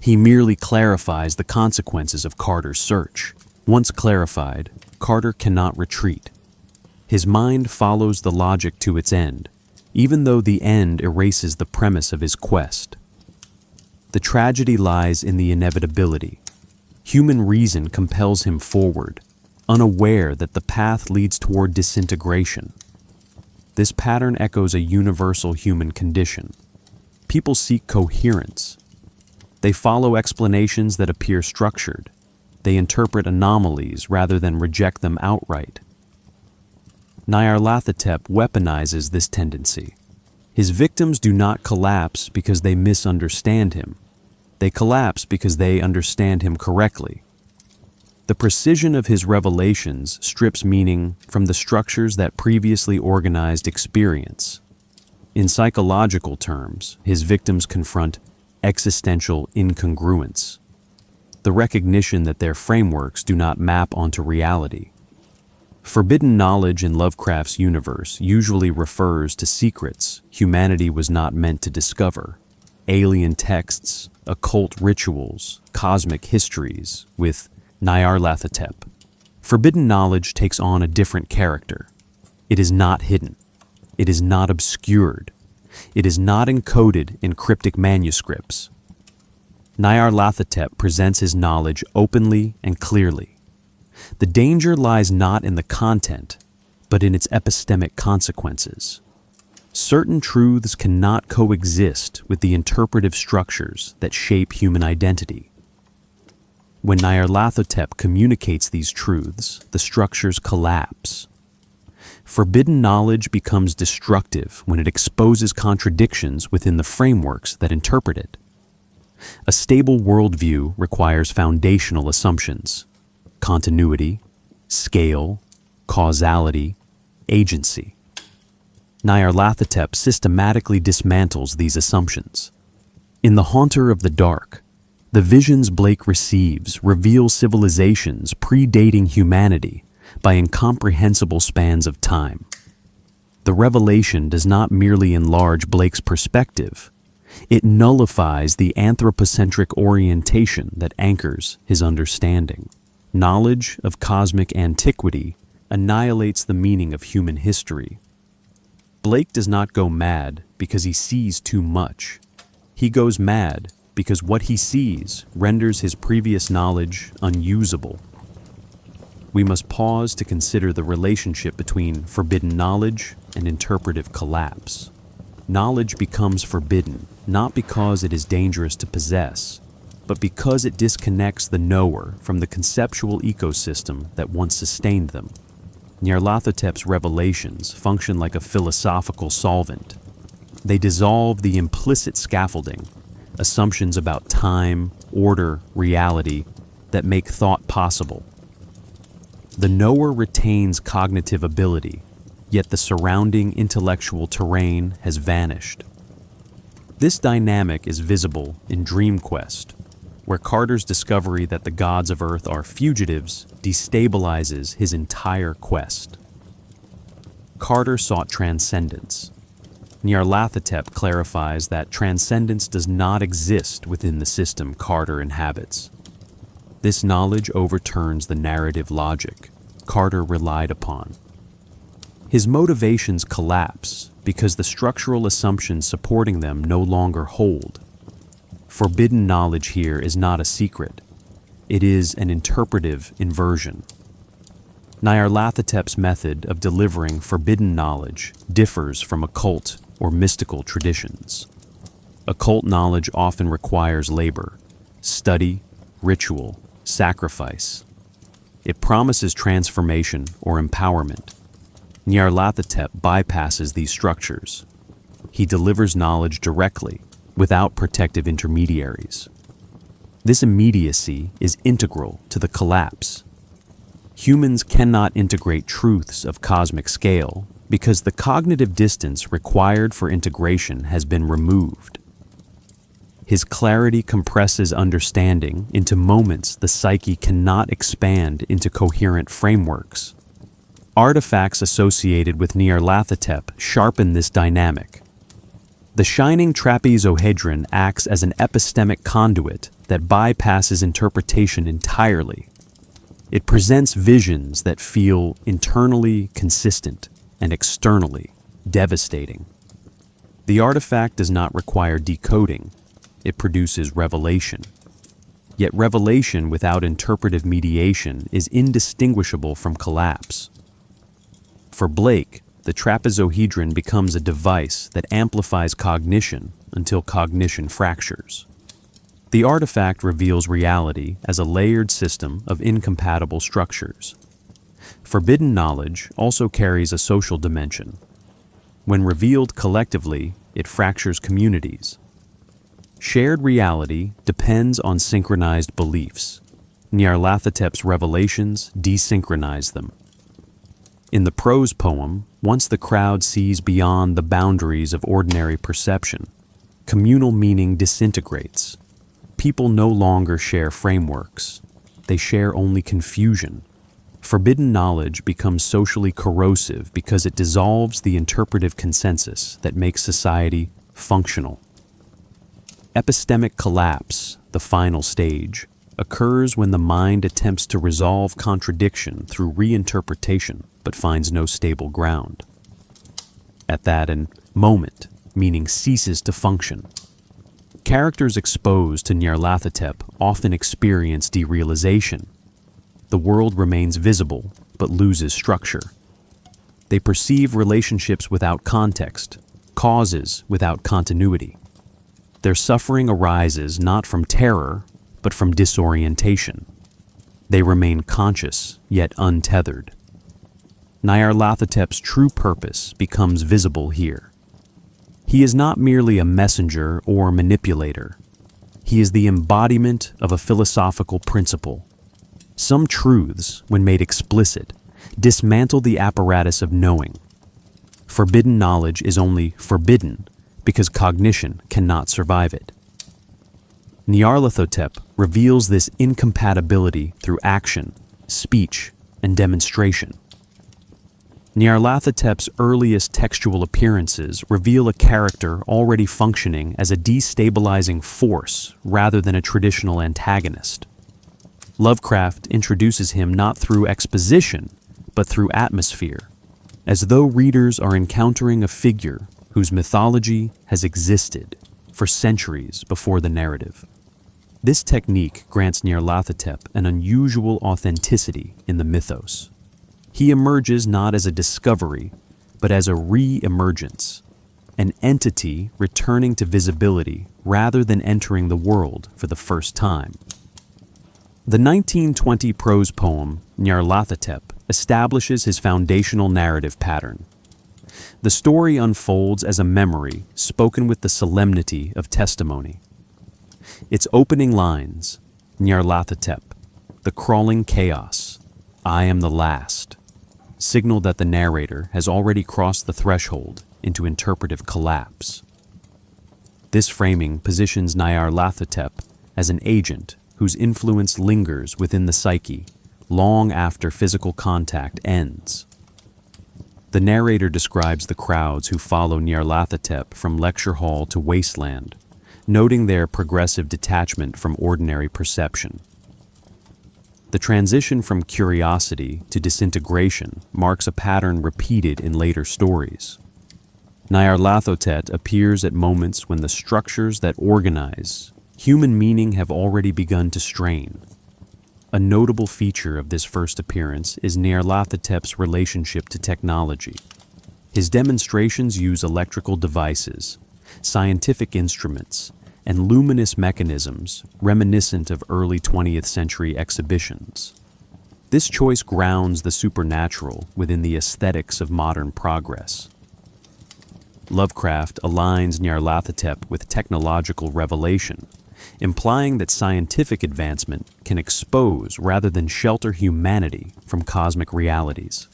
He merely clarifies the consequences of Carter's search. Once clarified, Carter cannot retreat. His mind follows the logic to its end, even though the end erases the premise of his quest. The tragedy lies in the inevitability. Human reason compels him forward, unaware that the path leads toward disintegration. This pattern echoes a universal human condition. People seek coherence. They follow explanations that appear structured. They interpret anomalies rather than reject them outright. Nyarlathotep weaponizes this tendency. His victims do not collapse because they misunderstand him. They collapse because they understand him correctly. The precision of his revelations strips meaning from the structures that previously organized experience. In psychological terms, his victims confront existential incongruence, the recognition that their frameworks do not map onto reality. Forbidden knowledge in Lovecraft's universe usually refers to secrets humanity was not meant to discover, alien texts, occult rituals, cosmic histories. With Nyarlathotep, forbidden knowledge takes on a different character. It is not hidden. It is not obscured. It is not encoded in cryptic manuscripts. Nyarlathotep presents his knowledge openly and clearly. The danger lies not in the content, but in its epistemic consequences. Certain truths cannot coexist with the interpretive structures that shape human identity. When Nyarlathotep communicates these truths, the structures collapse. Forbidden knowledge becomes destructive when it exposes contradictions within the frameworks that interpret it. A stable worldview requires foundational assumptions: continuity, scale, causality, agency. Nyarlathotep systematically dismantles these assumptions. In The Haunter of the Dark, the visions Blake receives reveal civilizations predating humanity by incomprehensible spans of time. The revelation does not merely enlarge Blake's perspective, it nullifies the anthropocentric orientation that anchors his understanding. Knowledge of cosmic antiquity annihilates the meaning of human history. Blake does not go mad because he sees too much. He goes mad because what he sees renders his previous knowledge unusable. We must pause to consider the relationship between forbidden knowledge and interpretive collapse. Knowledge becomes forbidden not because it is dangerous to possess, but because it disconnects the knower from the conceptual ecosystem that once sustained them. Nyarlathotep's revelations function like a philosophical solvent. They dissolve the implicit scaffolding, assumptions about time, order, reality, that make thought possible. The knower retains cognitive ability, yet the surrounding intellectual terrain has vanished. This dynamic is visible in Dream Quest, where Carter's discovery that the gods of Earth are fugitives destabilizes his entire quest. Carter sought transcendence. Nyarlathotep clarifies that transcendence does not exist within the system Carter inhabits. This knowledge overturns the narrative logic Carter relied upon. His motivations collapse because the structural assumptions supporting them no longer hold. Forbidden knowledge here is not a secret. It is an interpretive inversion. Nyarlathotep's method of delivering forbidden knowledge differs from occult or mystical traditions. Occult knowledge often requires labor, study, ritual, sacrifice. It promises transformation or empowerment. Nyarlathotep bypasses these structures. He delivers knowledge directly, without protective intermediaries. This immediacy is integral to the collapse. Humans cannot integrate truths of cosmic scale because the cognitive distance required for integration has been removed. His clarity compresses understanding into moments the psyche cannot expand into coherent frameworks. Artifacts associated with Nyarlathotep sharpen this dynamic. The shining trapezohedron acts as an epistemic conduit that bypasses interpretation entirely. It presents visions that feel internally consistent and externally devastating. The artifact does not require decoding. It produces revelation. Yet revelation without interpretive mediation is indistinguishable from collapse. For Blake, the trapezohedron becomes a device that amplifies cognition until cognition fractures. The artifact reveals reality as a layered system of incompatible structures. Forbidden knowledge also carries a social dimension. When revealed collectively, it fractures communities. Shared reality depends on synchronized beliefs. Nyarlathotep's revelations desynchronize them. In the prose poem, once the crowd sees beyond the boundaries of ordinary perception, communal meaning disintegrates. People no longer share frameworks. They share only confusion. Forbidden knowledge becomes socially corrosive because it dissolves the interpretive consensus that makes society functional. Epistemic collapse, the final stage, occurs when the mind attempts to resolve contradiction through reinterpretation but finds no stable ground. At that moment, meaning ceases to function. Characters exposed to Nyarlathotep often experience derealization. The world remains visible but loses structure. They perceive relationships without context, causes without continuity. Their suffering arises not from terror, but from disorientation. They remain conscious, yet untethered. Nyarlathotep's true purpose becomes visible here. He is not merely a messenger or manipulator. He is the embodiment of a philosophical principle. Some truths, when made explicit, dismantle the apparatus of knowing. Forbidden knowledge is only forbidden because cognition cannot survive it. Nyarlathotep reveals this incompatibility through action, speech, and demonstration. Nyarlathotep's earliest textual appearances reveal a character already functioning as a destabilizing force rather than a traditional antagonist. Lovecraft introduces him not through exposition, but through atmosphere, as though readers are encountering a figure whose mythology has existed for centuries before the narrative. This technique grants Nyarlathotep an unusual authenticity in the mythos. He emerges not as a discovery, but as a re-emergence, an entity returning to visibility rather than entering the world for the first time. The 1920 prose poem, Nyarlathotep, establishes his foundational narrative pattern. The story unfolds as a memory spoken with the solemnity of testimony. Its opening lines, Nyarlathotep, the crawling chaos, I am the last, signal that the narrator has already crossed the threshold into interpretive collapse. This framing positions Nyarlathotep as an agent whose influence lingers within the psyche long after physical contact ends. The narrator describes the crowds who follow Nyarlathotep from lecture hall to wasteland, noting their progressive detachment from ordinary perception. The transition from curiosity to disintegration marks a pattern repeated in later stories. Nyarlathotep appears at moments when the structures that organize human meaning have already begun to strain. A notable feature of this first appearance is Nyarlathotep's relationship to technology. His demonstrations use electrical devices, scientific instruments, and luminous mechanisms reminiscent of early 20th century exhibitions. This choice grounds the supernatural within the aesthetics of modern progress. Lovecraft aligns Nyarlathotep with technological revelation, implying that scientific advancement can expose rather than shelter humanity from cosmic realities.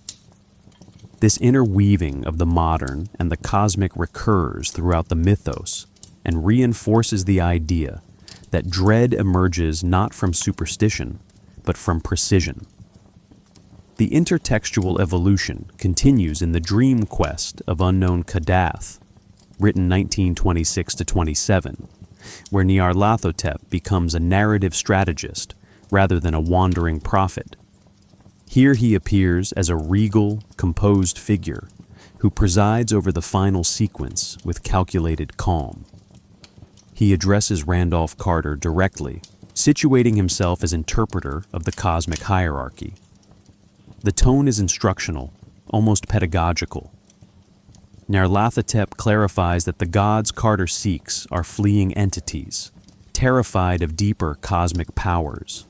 This interweaving of the modern and the cosmic recurs throughout the mythos and reinforces the idea that dread emerges not from superstition, but from precision. The intertextual evolution continues in the dream quest of unknown Kadath. written 1926 to 27, where Nyarlathotep becomes a narrative strategist rather than a wandering prophet. Here he appears as a regal, composed figure who presides over the final sequence with calculated calm. He addresses Randolph Carter directly, situating himself as interpreter of the cosmic hierarchy. The tone is instructional, almost pedagogical. Nyarlathotep clarifies that the gods Carter seeks are fleeing entities, terrified of deeper cosmic powers.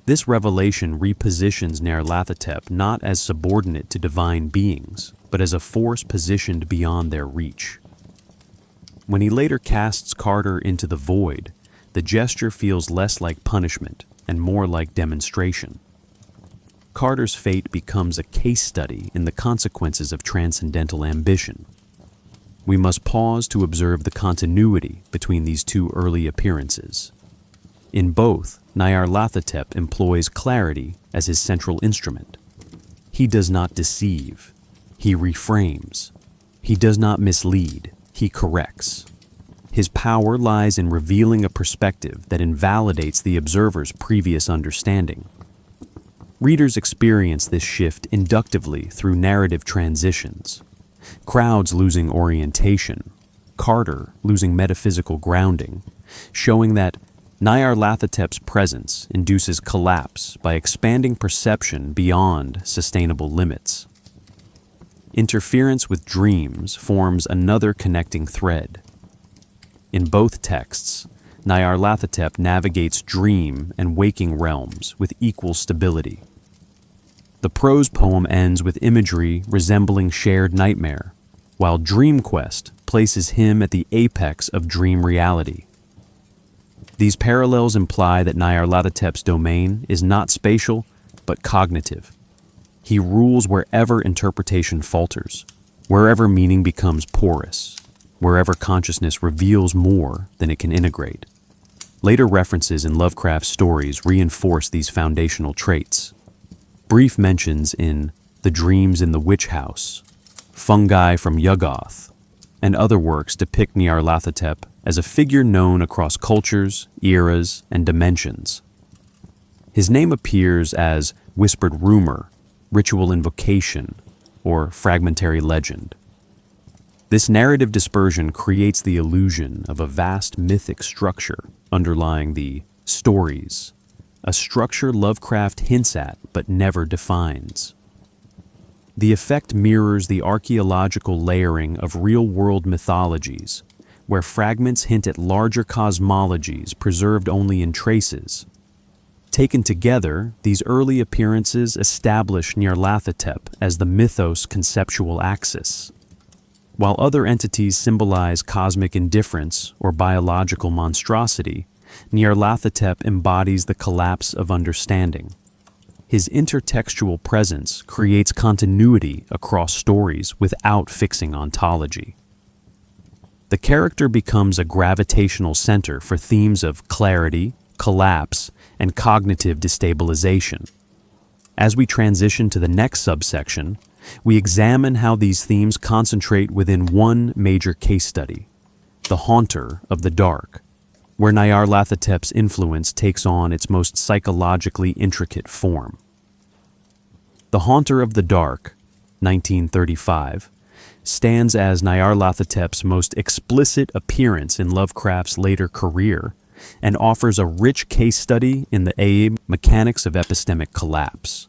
This revelation repositions Nyarlathotep not as subordinate to divine beings, but as a force positioned beyond their reach. When he later casts Carter into the void, the gesture feels less like punishment and more like demonstration. Carter's fate becomes a case study in the consequences of transcendental ambition. We must pause to observe the continuity between these two early appearances. In both, Nyarlathotep employs clarity as his central instrument. He does not deceive. He reframes. He does not mislead. He corrects. His power lies in revealing a perspective that invalidates the observer's previous understanding. Readers experience this shift inductively through narrative transitions. Crowds losing orientation, Carter losing metaphysical grounding, showing that Nyarlathotep's presence induces collapse by expanding perception beyond sustainable limits. Interference with dreams forms another connecting thread. In both texts, Nyarlathotep navigates dream and waking realms with equal stability. The prose poem ends with imagery resembling shared nightmare, while Dream Quest places him at the apex of dream reality. These parallels imply that Nyarlathotep's domain is not spatial, but cognitive. He rules wherever interpretation falters, wherever meaning becomes porous, wherever consciousness reveals more than it can integrate. Later references in Lovecraft's stories reinforce these foundational traits. Brief mentions in The Dreams in the Witch House, Fungi from Yog-Sothoth, and other works depict Nyarlathotep as a figure known across cultures, eras, and dimensions. His name appears as whispered rumor, ritual invocation, or fragmentary legend. This narrative dispersion creates the illusion of a vast mythic structure underlying the stories, a structure Lovecraft hints at but never defines. The effect mirrors the archaeological layering of real-world mythologies, where fragments hint at larger cosmologies preserved only in traces. Taken together, these early appearances establish Nyarlathotep as the mythos conceptual axis. While other entities symbolize cosmic indifference or biological monstrosity, Nyarlathotep embodies the collapse of understanding. His intertextual presence creates continuity across stories without fixing ontology. The character becomes a gravitational center for themes of clarity, collapse, and cognitive destabilization. As we transition to the next subsection, we examine how these themes concentrate within one major case study, the Haunter of the Dark, where Nyarlathotep's influence takes on its most psychologically intricate form. The Haunter of the Dark, 1935, stands as Nyarlathotep's most explicit appearance in Lovecraft's later career and offers a rich case study in the mechanics of epistemic collapse.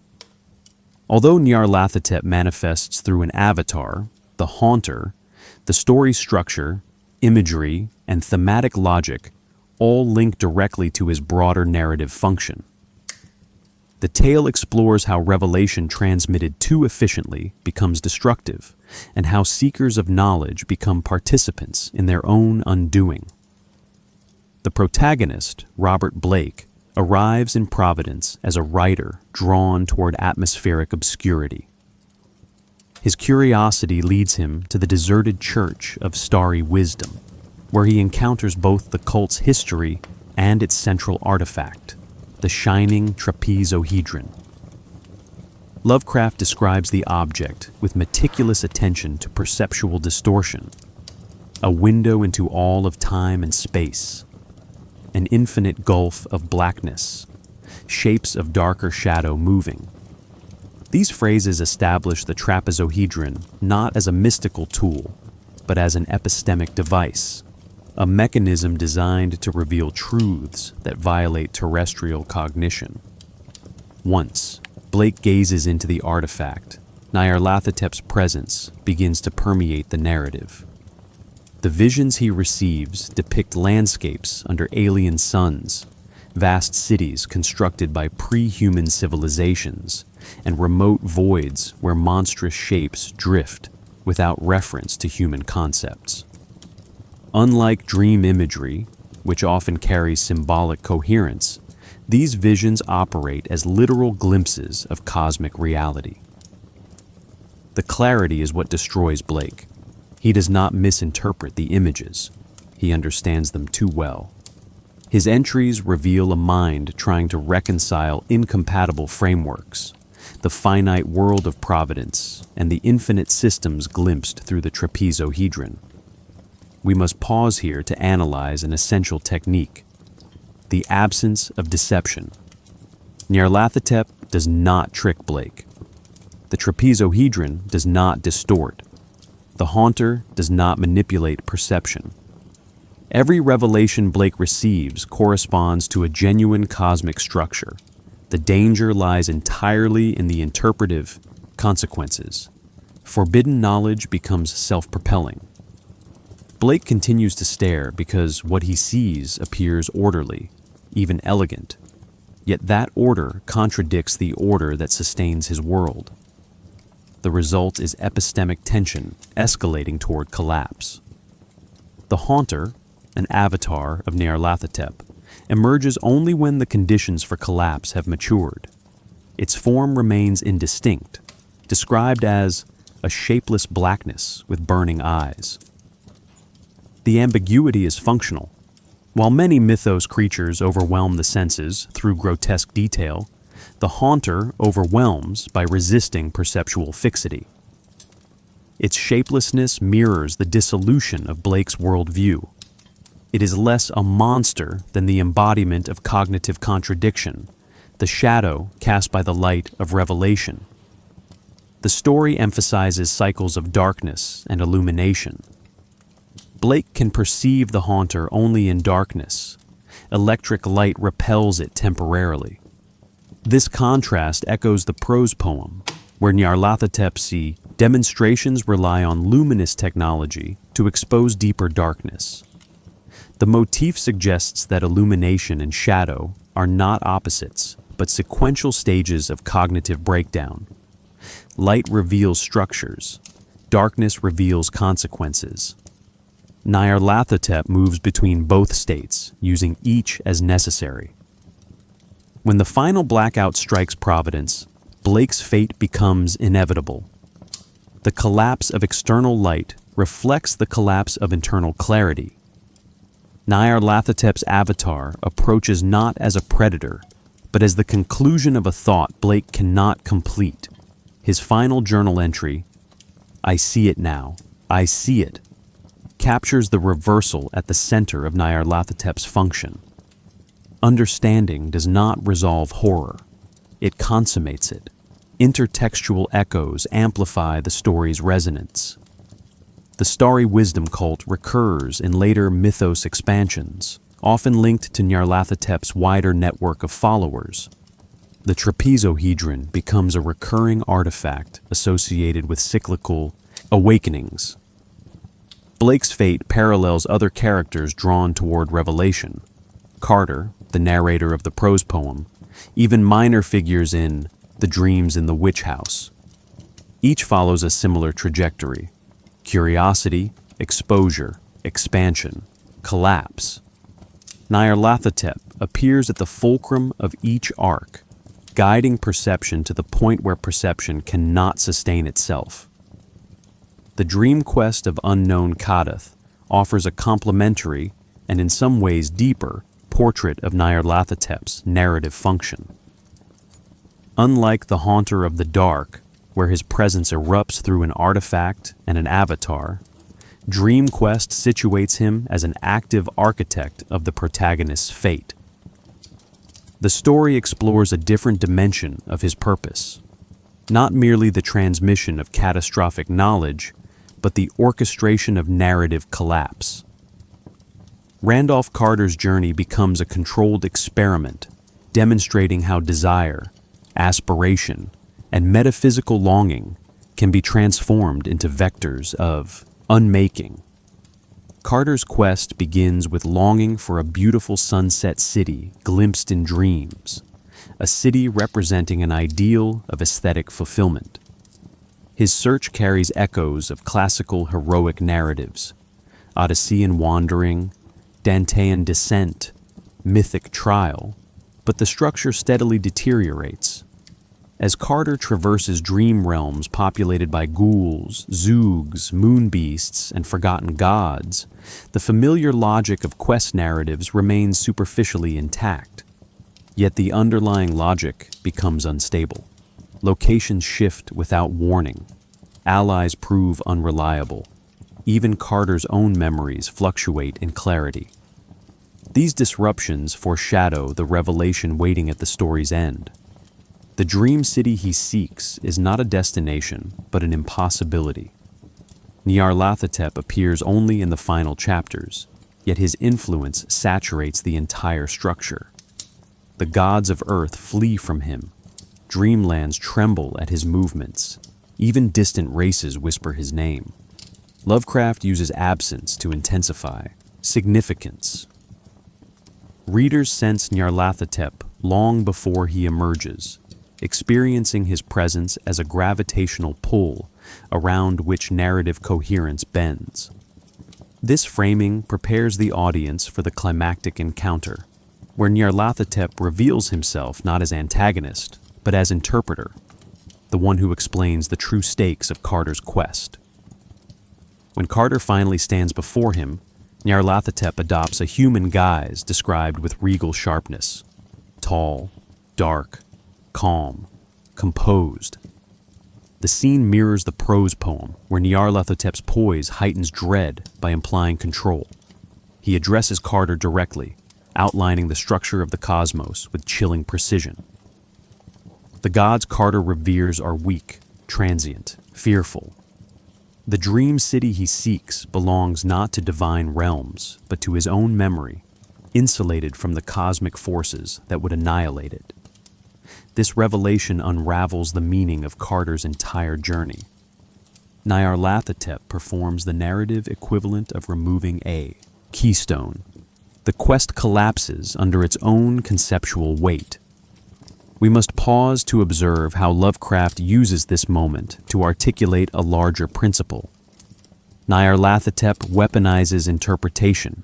Although Nyarlathotep manifests through an avatar, the Haunter, the story structure, imagery, and thematic logic all link directly to his broader narrative function. The tale explores how revelation transmitted too efficiently becomes destructive, and how seekers of knowledge become participants in their own undoing. The protagonist, Robert Blake, arrives in Providence as a writer drawn toward atmospheric obscurity. His curiosity leads him to the deserted church of Starry Wisdom, where he encounters both the cult's history and its central artifact, the shining trapezohedron. Lovecraft describes the object with meticulous attention to perceptual distortion. a window into all of time and space, an infinite gulf of blackness, shapes of darker shadow moving. These phrases establish the trapezohedron not as a mystical tool, but as an epistemic device, a mechanism designed to reveal truths that violate terrestrial cognition. Once Blake gazes into the artifact, Nyarlathotep's presence begins to permeate the narrative. The visions he receives depict landscapes under alien suns, vast cities constructed by pre-human civilizations, and remote voids where monstrous shapes drift without reference to human concepts. Unlike dream imagery, which often carries symbolic coherence, these visions operate as literal glimpses of cosmic reality. The clarity is what destroys Blake. He does not misinterpret the images. He understands them too well. His entries reveal a mind trying to reconcile incompatible frameworks, the finite world of providence, and the infinite systems glimpsed through the trapezohedron. We must pause here to analyze an essential technique: the absence of deception. Nyarlathotep does not trick Blake. The trapezohedron does not distort. The haunter does not manipulate perception. Every revelation Blake receives corresponds to a genuine cosmic structure. The danger lies entirely in the interpretive consequences. Forbidden knowledge becomes self-propelling. Blake continues to stare because what he sees appears orderly, even elegant. Yet that order contradicts the order that sustains his world. The result is epistemic tension escalating toward collapse. The haunter, an avatar of Nyarlathotep, emerges only when the conditions for collapse have matured. Its form remains indistinct, described as a shapeless blackness with burning eyes. The ambiguity is functional. While many mythos creatures overwhelm the senses through grotesque detail, the haunter overwhelms by resisting perceptual fixity. Its shapelessness mirrors the dissolution of Blake's worldview. It is less a monster than the embodiment of cognitive contradiction, the shadow cast by the light of revelation. The story emphasizes cycles of darkness and illumination. Blake can perceive the haunter only in darkness. Electric light repels it temporarily. This contrast echoes the prose poem, where Nyarlathotep see demonstrations rely on luminous technology to expose deeper darkness. The motif suggests that illumination and shadow are not opposites, but sequential stages of cognitive breakdown. Light reveals structures. Darkness reveals consequences. Nyarlathotep moves between both states, using each as necessary. When the final blackout strikes Providence, Blake's fate becomes inevitable. The collapse of external light reflects the collapse of internal clarity. Nyarlathotep's avatar approaches not as a predator, but as the conclusion of a thought Blake cannot complete. His final journal entry, "I see it now, I see it," captures the reversal at the center of Nyarlathotep's function. Understanding does not resolve horror. It consummates it. Intertextual echoes amplify the story's resonance. The starry wisdom cult recurs in later mythos expansions, often linked to Nyarlathotep's wider network of followers. The trapezohedron becomes a recurring artifact associated with cyclical awakenings. Blake's fate parallels other characters drawn toward revelation. Carter, the narrator of the prose poem, even minor figures in The Dreams in the Witch House. Each follows a similar trajectory: curiosity, exposure, expansion, collapse. Nyarlathotep appears at the fulcrum of each arc, guiding perception to the point where perception cannot sustain itself. The dream quest of unknown Kadath offers a complementary, and in some ways deeper, portrait of Nyarlathotep's narrative function. Unlike the Haunter of the Dark, where his presence erupts through an artifact and an avatar, Dream Quest situates him as an active architect of the protagonist's fate. The story explores a different dimension of his purpose, not merely the transmission of catastrophic knowledge, but the orchestration of narrative collapse. Randolph Carter's journey becomes a controlled experiment, demonstrating how desire, aspiration, and metaphysical longing can be transformed into vectors of unmaking. Carter's quest begins with longing for a beautiful sunset city glimpsed in dreams, a city representing an ideal of aesthetic fulfillment. His search carries echoes of classical heroic narratives, Odyssean wandering, Dantean descent, mythic trial, but the structure steadily deteriorates. As Carter traverses dream realms populated by ghouls, zoogs, moonbeasts, and forgotten gods, the familiar logic of quest narratives remains superficially intact. Yet the underlying logic becomes unstable. Locations shift without warning. Allies prove unreliable. Even Carter's own memories fluctuate in clarity. These disruptions foreshadow the revelation waiting at the story's end. The dream city he seeks is not a destination, but an impossibility. Nyarlathotep appears only in the final chapters, yet his influence saturates the entire structure. The gods of Earth flee from him. Dreamlands tremble at his movements. Even distant races whisper his name. Lovecraft uses absence to intensify significance. Readers sense Nyarlathotep long before he emerges, experiencing his presence as a gravitational pull around which narrative coherence bends. This framing prepares the audience for the climactic encounter, where Nyarlathotep reveals himself not as antagonist, but as interpreter, the one who explains the true stakes of Carter's quest. When Carter finally stands before him, Nyarlathotep adopts a human guise described with regal sharpness: tall, dark, calm, composed. The scene mirrors the prose poem, where Nyarlathotep's poise heightens dread by implying control. He addresses Carter directly, outlining the structure of the cosmos with chilling precision. The gods Carter reveres are weak, transient, fearful. The dream city he seeks belongs not to divine realms, but to his own memory, insulated from the cosmic forces that would annihilate it. This revelation unravels the meaning of Carter's entire journey. Nyarlathotep performs the narrative equivalent of removing a keystone. The quest collapses under its own conceptual weight. We must pause to observe how Lovecraft uses this moment to articulate a larger principle. Nyarlathotep weaponizes interpretation.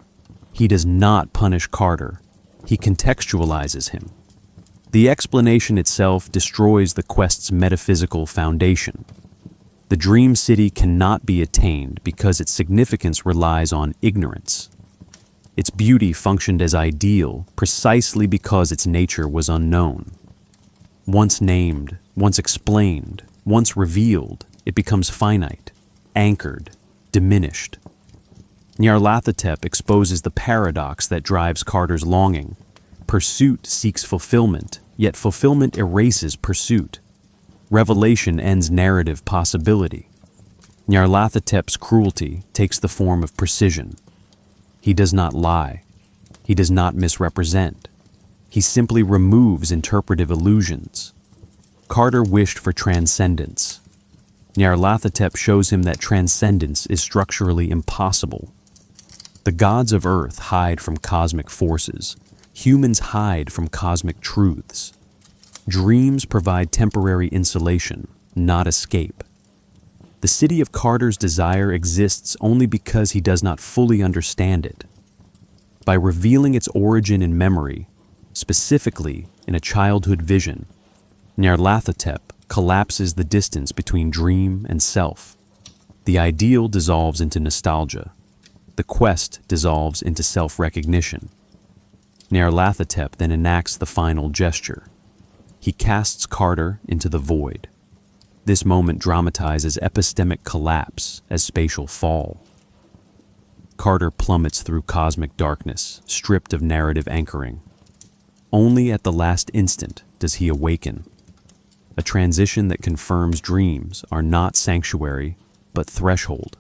He does not punish Carter. He contextualizes him. The explanation itself destroys the quest's metaphysical foundation. The dream city cannot be attained because its significance relies on ignorance. Its beauty functioned as ideal precisely because its nature was unknown. Once named, once explained, once revealed, it becomes finite, anchored, diminished. Nyarlathotep exposes the paradox that drives Carter's longing. Pursuit seeks fulfillment, yet fulfillment erases pursuit. Revelation ends narrative possibility. Nyarlathotep's cruelty takes the form of precision. He does not lie. He does not misrepresent. He simply removes interpretive illusions. Carter wished for transcendence. Nyarlathotep shows him that transcendence is structurally impossible. The gods of Earth hide from cosmic forces. Humans hide from cosmic truths. Dreams provide temporary insulation, not escape. The city of Carter's desire exists only because he does not fully understand it. By revealing its origin in memory, specifically in a childhood vision, Nyarlathotep collapses the distance between dream and self. The ideal dissolves into nostalgia. The quest dissolves into self-recognition. Nyarlathotep then enacts the final gesture. He casts Carter into the void. This moment dramatizes epistemic collapse as spatial fall. Carter plummets through cosmic darkness, stripped of narrative anchoring. Only at the last instant does he awaken, a transition that confirms dreams are not sanctuary, but threshold.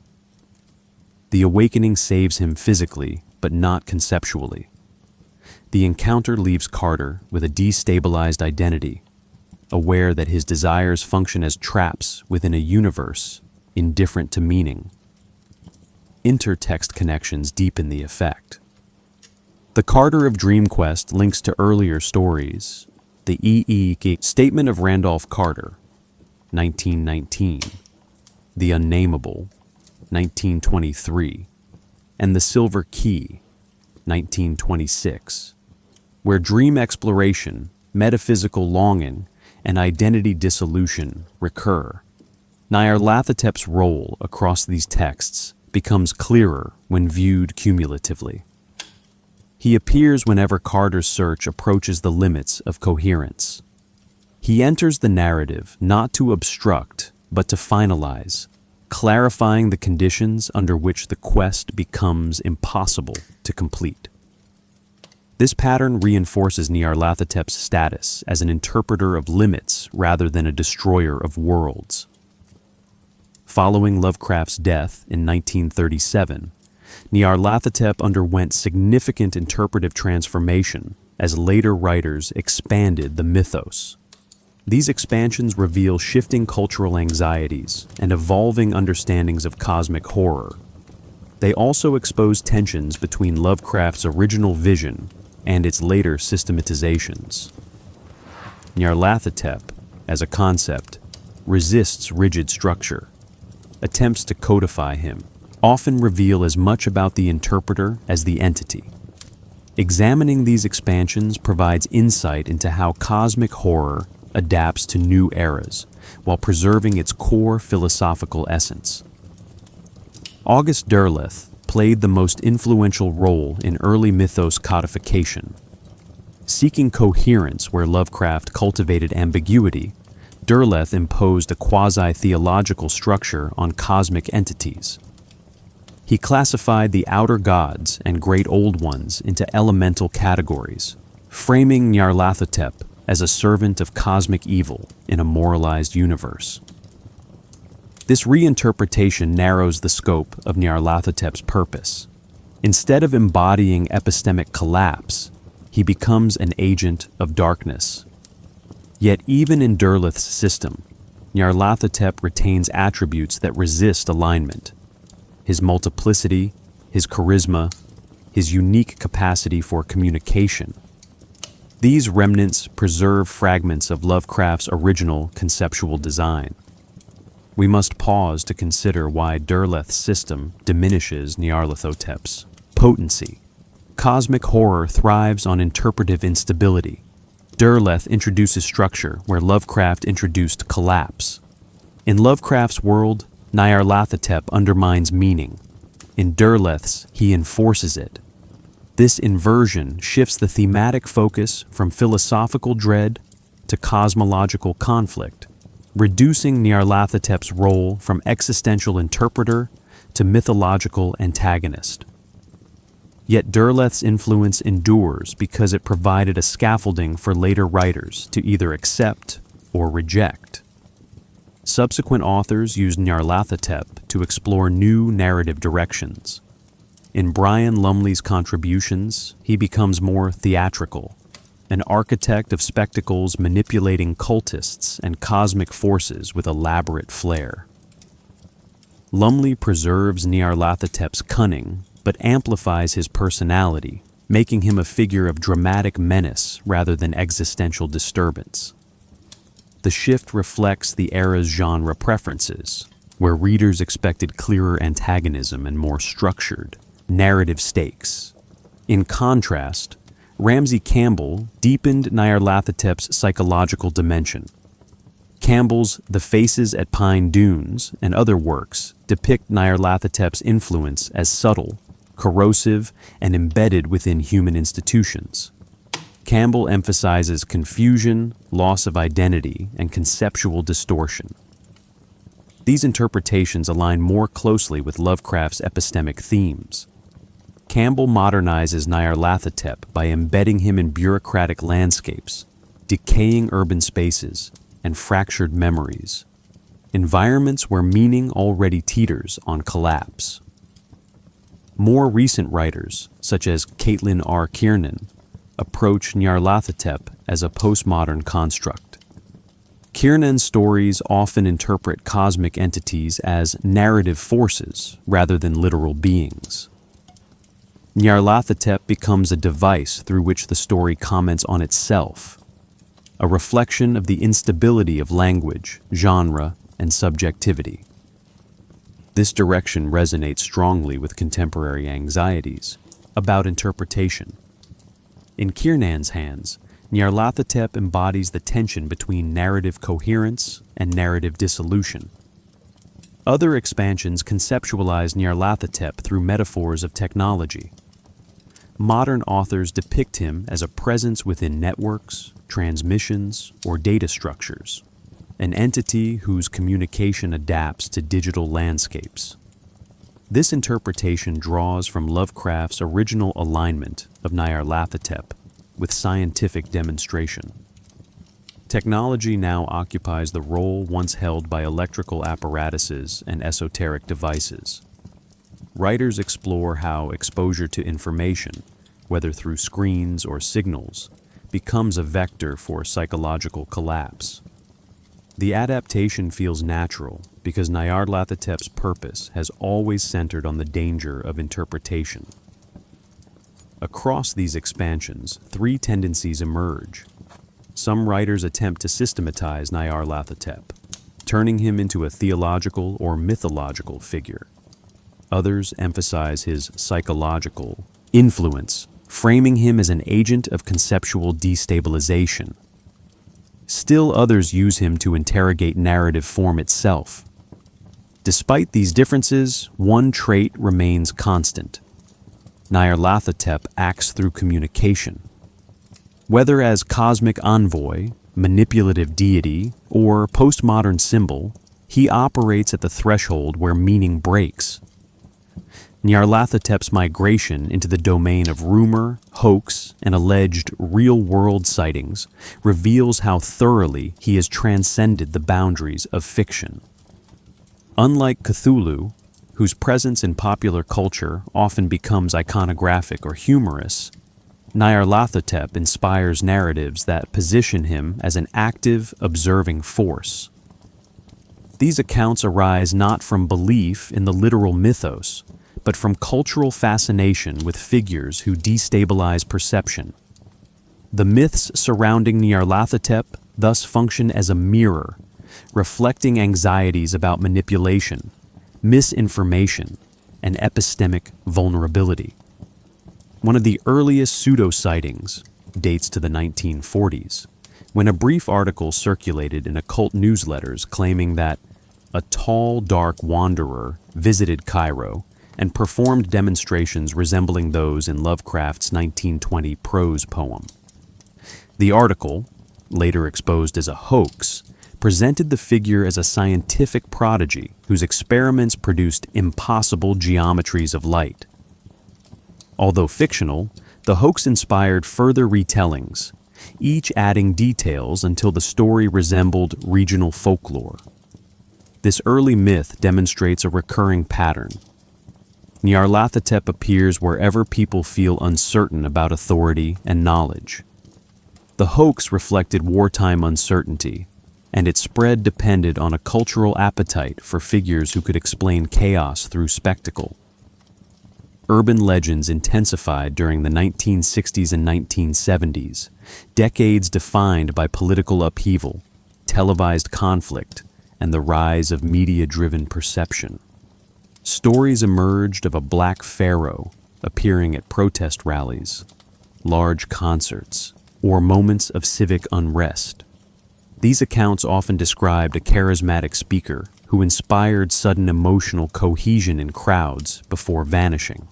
The awakening saves him physically, but not conceptually. The encounter leaves Carter with a destabilized identity, aware that his desires function as traps within a universe indifferent to meaning. Intertext connections deepen the effect. The Carter of Dream Quest links to earlier stories, the E.E. Statement of Randolph Carter, 1919, The Unnameable, 1923, and The Silver Key, 1926, where dream exploration, metaphysical longing, and identity dissolution recur. Nyarlathotep's role across these texts becomes clearer when viewed cumulatively. He appears whenever Carter's search approaches the limits of coherence. He enters the narrative not to obstruct, but to finalize, clarifying the conditions under which the quest becomes impossible to complete. This pattern reinforces Nyarlathotep's status as an interpreter of limits rather than a destroyer of worlds. Following Lovecraft's death in 1937, Nyarlathotep underwent significant interpretive transformation as later writers expanded the mythos. These expansions reveal shifting cultural anxieties and evolving understandings of cosmic horror. They also expose tensions between Lovecraft's original vision and its later systematizations. Nyarlathotep, as a concept, resists rigid structure. Attempts to codify him often reveal as much about the interpreter as the entity. Examining these expansions provides insight into how cosmic horror adapts to new eras, while preserving its core philosophical essence. August Derleth played the most influential role in early mythos codification. Seeking coherence where Lovecraft cultivated ambiguity, Derleth imposed a quasi-theological structure on cosmic entities. He classified the outer gods and great old ones into elemental categories, framing Nyarlathotep as a servant of cosmic evil in a moralized universe. This reinterpretation narrows the scope of Nyarlathotep's purpose. Instead of embodying epistemic collapse, he becomes an agent of darkness. Yet even in Derleth's system, Nyarlathotep retains attributes that resist alignment. His multiplicity, his charisma, his unique capacity for communication. These remnants preserve fragments of Lovecraft's original conceptual design. We must pause to consider why Derleth's system diminishes Nyarlathotep's potency. Cosmic horror thrives on interpretive instability. Derleth introduces structure where Lovecraft introduced collapse. In Lovecraft's world, Nyarlathotep undermines meaning. In Derleth's, he enforces it. This inversion shifts the thematic focus from philosophical dread to cosmological conflict, reducing Nyarlathotep's role from existential interpreter to mythological antagonist. Yet Derleth's influence endures because it provided a scaffolding for later writers to either accept or reject. Subsequent authors used Nyarlathotep to explore new narrative directions. In Brian Lumley's contributions, he becomes more theatrical, an architect of spectacles manipulating cultists and cosmic forces with elaborate flair. Lumley preserves Nyarlathotep's cunning, but amplifies his personality, making him a figure of dramatic menace rather than existential disturbance. The shift reflects the era's genre preferences, where readers expected clearer antagonism and more structured, narrative stakes. In contrast, Ramsey Campbell deepened Nyarlathotep's psychological dimension. Campbell's The Faces at Pine Dunes and other works depict Nyarlathotep's influence as subtle, corrosive, and embedded within human institutions. Campbell emphasizes confusion, loss of identity, and conceptual distortion. These interpretations align more closely with Lovecraft's epistemic themes. Campbell modernizes Nyarlathotep by embedding him in bureaucratic landscapes, decaying urban spaces, and fractured memories, environments where meaning already teeters on collapse. More recent writers, such as Caitlin R. Kiernan, approach Nyarlathotep as a postmodern construct. Kiernan's stories often interpret cosmic entities as narrative forces rather than literal beings. Nyarlathotep becomes a device through which the story comments on itself, a reflection of the instability of language, genre, and subjectivity. This direction resonates strongly with contemporary anxieties about interpretation. In Kiernan's hands, Nyarlathotep embodies the tension between narrative coherence and narrative dissolution. Other expansions conceptualize Nyarlathotep through metaphors of technology. Modern authors depict him as a presence within networks, transmissions, or data structures, an entity whose communication adapts to digital landscapes. This interpretation draws from Lovecraft's original alignment of Nyarlathotep with scientific demonstration. Technology now occupies the role once held by electrical apparatuses and esoteric devices. Writers explore how exposure to information, whether through screens or signals, becomes a vector for psychological collapse. The adaptation feels natural because Nyarlathotep's purpose has always centered on the danger of interpretation. Across these expansions, three tendencies emerge. Some writers attempt to systematize Nyarlathotep, turning him into a theological or mythological figure. Others emphasize his psychological influence, framing him as an agent of conceptual destabilization. Still others use him to interrogate narrative form itself. Despite these differences, one trait remains constant. Nyarlathotep acts through communication. Whether as cosmic envoy, manipulative deity, or postmodern symbol, he operates at the threshold where meaning breaks. Nyarlathotep's migration into the domain of rumor, hoax, and alleged real-world sightings reveals how thoroughly he has transcended the boundaries of fiction. Unlike Cthulhu, whose presence in popular culture often becomes iconographic or humorous, Nyarlathotep inspires narratives that position him as an active, observing force. These accounts arise not from belief in the literal mythos, but from cultural fascination with figures who destabilize perception. The myths surrounding Nyarlathotep thus function as a mirror, reflecting anxieties about manipulation, misinformation, and epistemic vulnerability. One of the earliest pseudo-sightings dates to the 1940s, when a brief article circulated in occult newsletters claiming that a tall, dark wanderer visited Cairo and performed demonstrations resembling those in Lovecraft's 1920 prose poem. The article, later exposed as a hoax, presented the figure as a scientific prodigy whose experiments produced impossible geometries of light. Although fictional, the hoax inspired further retellings, each adding details until the story resembled regional folklore. This early myth demonstrates a recurring pattern. Nyarlathotep appears wherever people feel uncertain about authority and knowledge. The hoax reflected wartime uncertainty, and its spread depended on a cultural appetite for figures who could explain chaos through spectacle. Urban legends intensified during the 1960s and 1970s, decades defined by political upheaval, televised conflict, and the rise of media-driven perception. Stories emerged of a black pharaoh appearing at protest rallies, large concerts, or moments of civic unrest. These accounts often described a charismatic speaker who inspired sudden emotional cohesion in crowds before vanishing.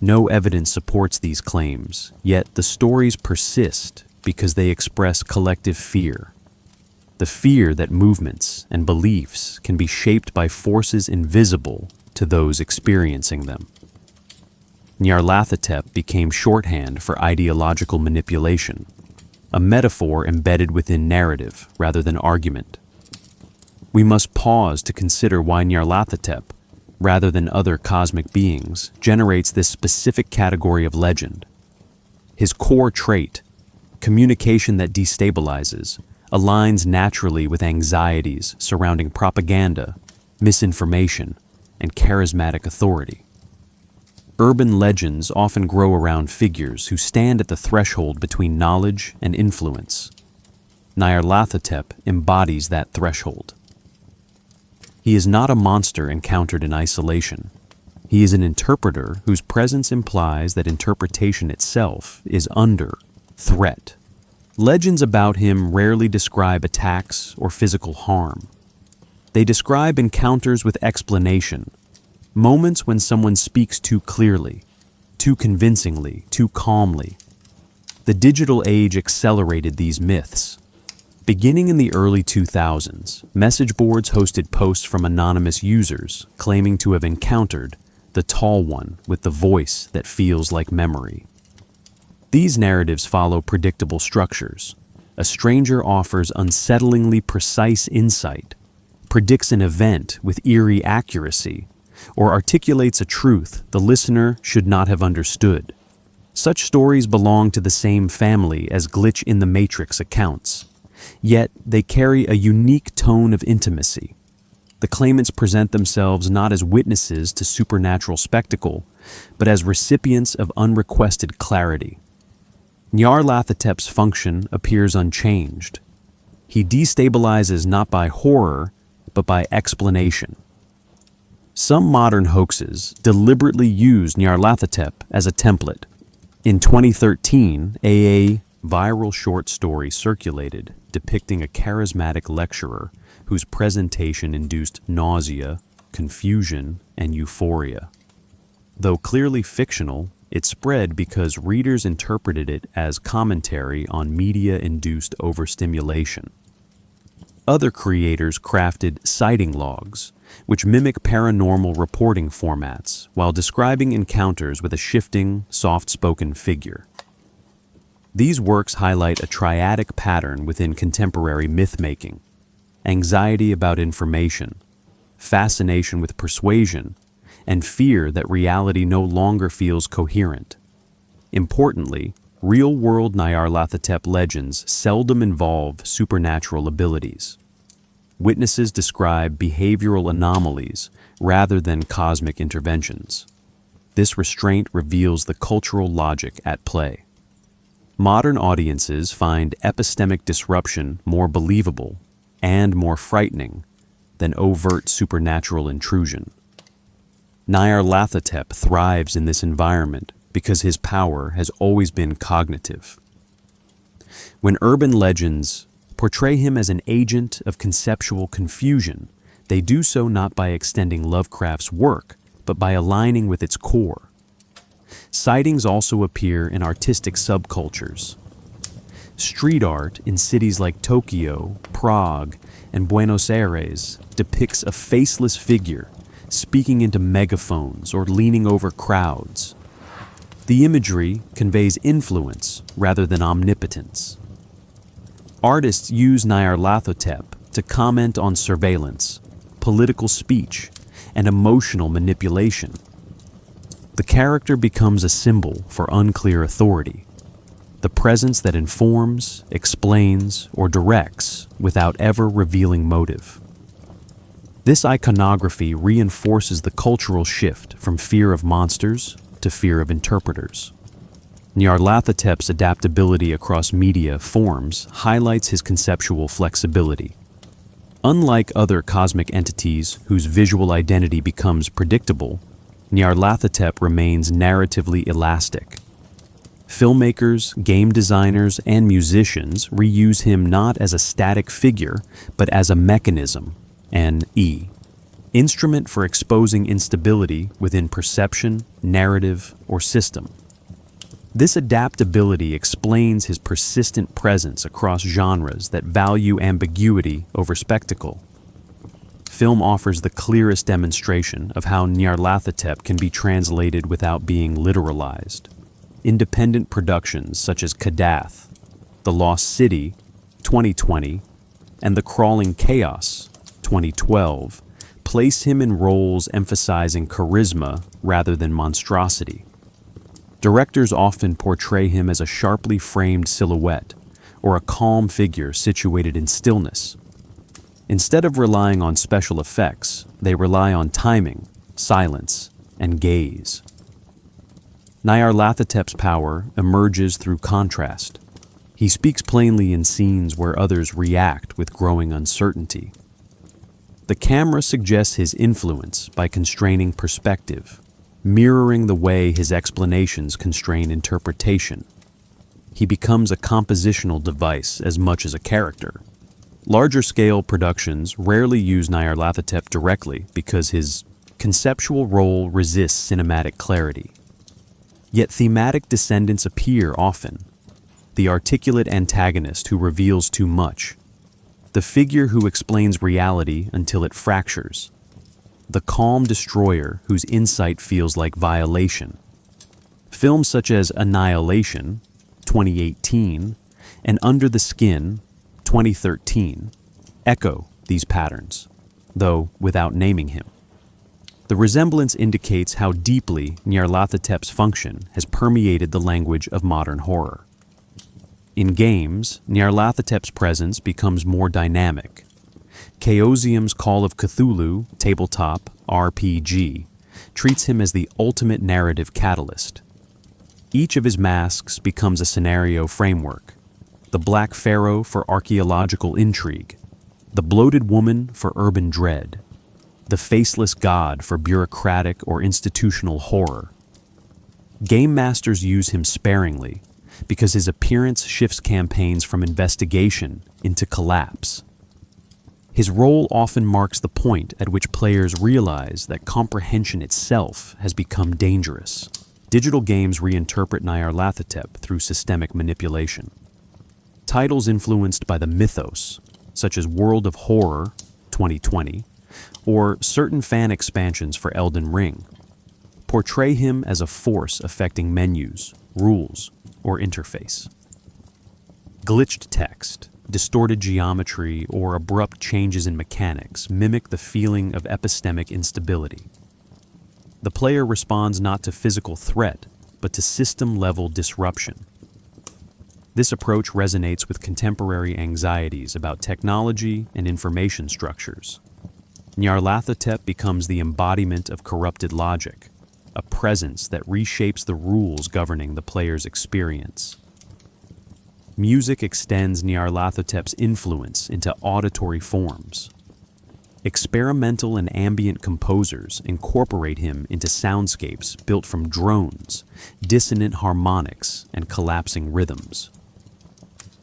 No evidence supports these claims, yet the stories persist because they express collective fear. The fear that movements and beliefs can be shaped by forces invisible to those experiencing them. Nyarlathotep became shorthand for ideological manipulation, a metaphor embedded within narrative rather than argument. We must pause to consider why Nyarlathotep, rather than other cosmic beings, generates this specific category of legend. His core trait, communication that destabilizes, aligns naturally with anxieties surrounding propaganda, misinformation, and charismatic authority. Urban legends often grow around figures who stand at the threshold between knowledge and influence. Nyarlathotep embodies that threshold. He is not a monster encountered in isolation. He is an interpreter whose presence implies that interpretation itself is under threat. Legends about him rarely describe attacks or physical harm. They describe encounters with explanation, moments when someone speaks too clearly, too convincingly, too calmly. The digital age accelerated these myths. Beginning in the early 2000s, message boards hosted posts from anonymous users claiming to have encountered the tall one with the voice that feels like memory. These narratives follow predictable structures. A stranger offers unsettlingly precise insight, predicts an event with eerie accuracy, or articulates a truth the listener should not have understood. Such stories belong to the same family as glitch in the Matrix accounts. Yet they carry a unique tone of intimacy. The claimants present themselves not as witnesses to supernatural spectacle, but as recipients of unrequested clarity. Nyarlathotep's function appears unchanged. He destabilizes not by horror, but by explanation. Some modern hoaxes deliberately use Nyarlathotep as a template. In 2013, a viral short story circulated depicting a charismatic lecturer whose presentation induced nausea, confusion, and euphoria. Though clearly fictional, it spread because readers interpreted it as commentary on media-induced overstimulation. Other creators crafted sighting logs, which mimic paranormal reporting formats while describing encounters with a shifting, soft-spoken figure. These works highlight a triadic pattern within contemporary myth-making: anxiety about information, fascination with persuasion, and fear that reality no longer feels coherent. Importantly, real-world Nyarlathotep legends seldom involve supernatural abilities. Witnesses describe behavioral anomalies rather than cosmic interventions. This restraint reveals the cultural logic at play. Modern audiences find epistemic disruption more believable and more frightening than overt supernatural intrusion. Nyarlathotep thrives in this environment because his power has always been cognitive. When urban legends portray him as an agent of conceptual confusion, they do so not by extending Lovecraft's work, but by aligning with its core. Sightings also appear in artistic subcultures. Street art in cities like Tokyo, Prague, and Buenos Aires depicts a faceless figure speaking into megaphones or leaning over crowds. The imagery conveys influence rather than omnipotence. Artists use Nyarlathotep to comment on surveillance, political speech, and emotional manipulation. The character becomes a symbol for unclear authority, the presence that informs, explains, or directs without ever revealing motive. This iconography reinforces the cultural shift from fear of monsters to fear of interpreters. Nyarlathotep's adaptability across media forms highlights his conceptual flexibility. Unlike other cosmic entities whose visual identity becomes predictable, Nyarlathotep remains narratively elastic. Filmmakers, game designers, and musicians reuse him not as a static figure, but as a mechanism, an instrument for exposing instability within perception, narrative, or system. This adaptability explains his persistent presence across genres that value ambiguity over spectacle. film offers the clearest demonstration of how Nyarlathotep can be translated without being literalized. Independent productions such as Kadath, The Lost City, 2020, and The Crawling Chaos, 2012, place him in roles emphasizing charisma rather than monstrosity. Directors often portray him as a sharply framed silhouette or a calm figure situated in stillness. Instead of relying on special effects, they rely on timing, silence, and gaze. Nyarlathotep's power emerges through contrast. He speaks plainly in scenes where others react with growing uncertainty. The camera suggests his influence by constraining perspective, mirroring the way his explanations constrain interpretation. He becomes a compositional device as much as a character. Larger-scale productions rarely use Nyarlathotep directly because his conceptual role resists cinematic clarity. Yet thematic descendants appear often. The articulate antagonist who reveals too much. The figure who explains reality until it fractures. The calm destroyer whose insight feels like violation. Films such as Annihilation, 2018, and Under the Skin, 2013, echo these patterns, though without naming him. The resemblance indicates how deeply Nyarlathotep's function has permeated the language of modern horror. In games, Nyarlathotep's presence becomes more dynamic. Chaosium's Call of Cthulhu tabletop RPG treats him as the ultimate narrative catalyst. Each of his masks becomes a scenario framework. The Black Pharaoh for archaeological intrigue, the Bloated Woman for urban dread, the Faceless God for bureaucratic or institutional horror. Game masters use him sparingly because his appearance shifts campaigns from investigation into collapse. His role often marks the point at which players realize that comprehension itself has become dangerous. Digital games reinterpret Nyarlathotep through systemic manipulation. Titles influenced by the mythos, such as World of Horror, 2020, or certain fan expansions for Elden Ring, portray him as a force affecting menus, rules, or interface. Glitched text, distorted geometry, or abrupt changes in mechanics mimic the feeling of epistemic instability. The player responds not to physical threat, but to system-level disruption. This approach resonates with contemporary anxieties about technology and information structures. Nyarlathotep becomes the embodiment of corrupted logic, a presence that reshapes the rules governing the player's experience. Music extends Nyarlathotep's influence into auditory forms. Experimental and ambient composers incorporate him into soundscapes built from drones, dissonant harmonics, and collapsing rhythms.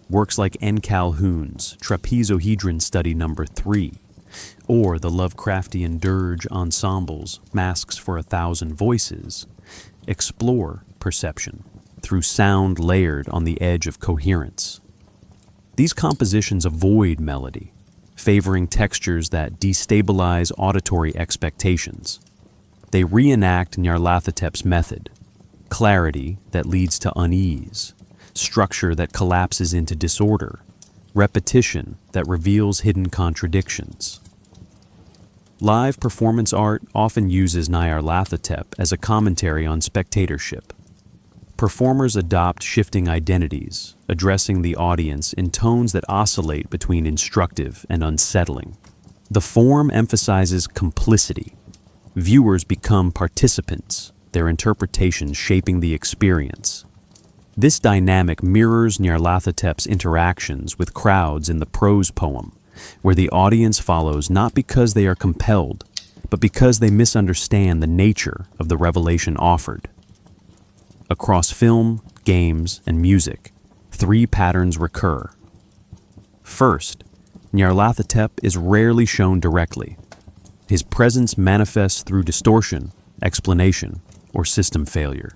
Works like N. Calhoun's Trapezohedron Study No. 3, or the Lovecraftian dirge ensembles Masks for 1,000 Voices, explore perception through sound layered on the edge of coherence. These compositions avoid melody, favoring textures that destabilize auditory expectations. They reenact Nyarlathotep's method, clarity that leads to unease, structure that collapses into disorder, repetition that reveals hidden contradictions. Live performance art often uses Nyarlathotep as a commentary on spectatorship. Performers adopt shifting identities, addressing the audience in tones that oscillate between instructive and unsettling. The form emphasizes complicity. Viewers become participants, their interpretations shaping the experience. This dynamic mirrors Nyarlathotep's interactions with crowds in the prose poem, where the audience follows not because they are compelled, but because they misunderstand the nature of the revelation offered. Across film, games, and music, three patterns recur. First, Nyarlathotep is rarely shown directly. His presence manifests through distortion, explanation, or system failure.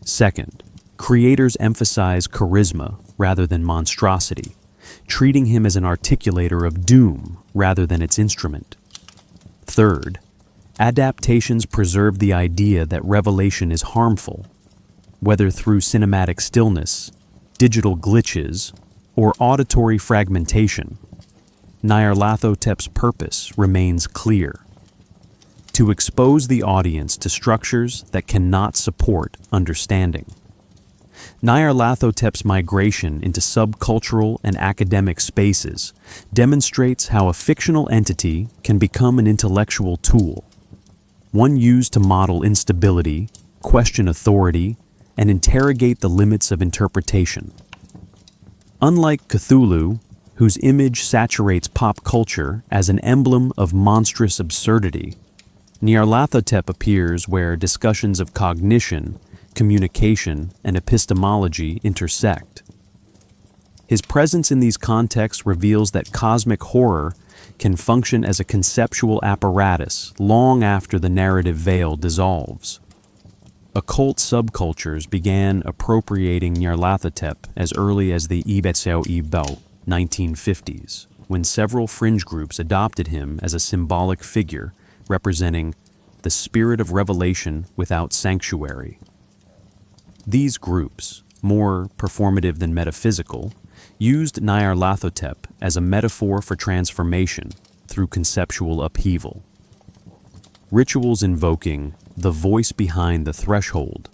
Second, creators emphasize charisma rather than monstrosity, treating him as an articulator of doom rather than its instrument. Third, adaptations preserve the idea that revelation is harmful, whether through cinematic stillness, digital glitches, or auditory fragmentation. Nyarlathotep's purpose remains clear: to expose the audience to structures that cannot support understanding. Nyarlathotep's migration into subcultural and academic spaces demonstrates how a fictional entity can become an intellectual tool, one used to model instability, question authority, and interrogate the limits of interpretation. Unlike Cthulhu, whose image saturates pop culture as an emblem of monstrous absurdity, Nyarlathotep appears where discussions of cognition, communication, and epistemology intersect. His presence in these contexts reveals that cosmic horror can function as a conceptual apparatus long after the narrative veil dissolves. Occult subcultures began appropriating Nyarlathotep as early as the 1950s, when several fringe groups adopted him as a symbolic figure representing the spirit of revelation without sanctuary. These groups, more performative than metaphysical, used Nyarlathotep as a metaphor for transformation through conceptual upheaval. Rituals invoking the voice behind the threshold,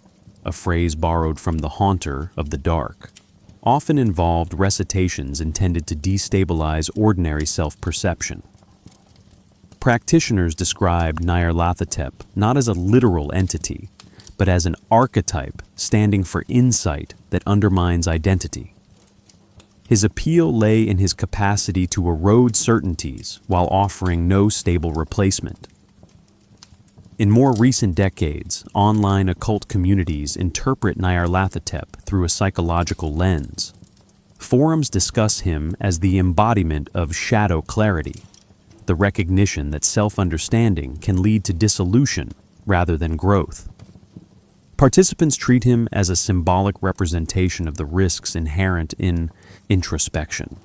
a phrase borrowed from the Haunter of the Dark, often involved recitations intended to destabilize ordinary self-perception. Practitioners described Nyarlathotep not as a literal entity, but as an archetype standing for insight that undermines identity. His appeal lay in his capacity to erode certainties while offering no stable replacement. In more recent decades, online occult communities interpret Nyarlathotep through a psychological lens. Forums discuss him as the embodiment of shadow clarity, the recognition that self-understanding can lead to dissolution rather than growth. Participants treat him as a symbolic representation of the risks inherent in introspection.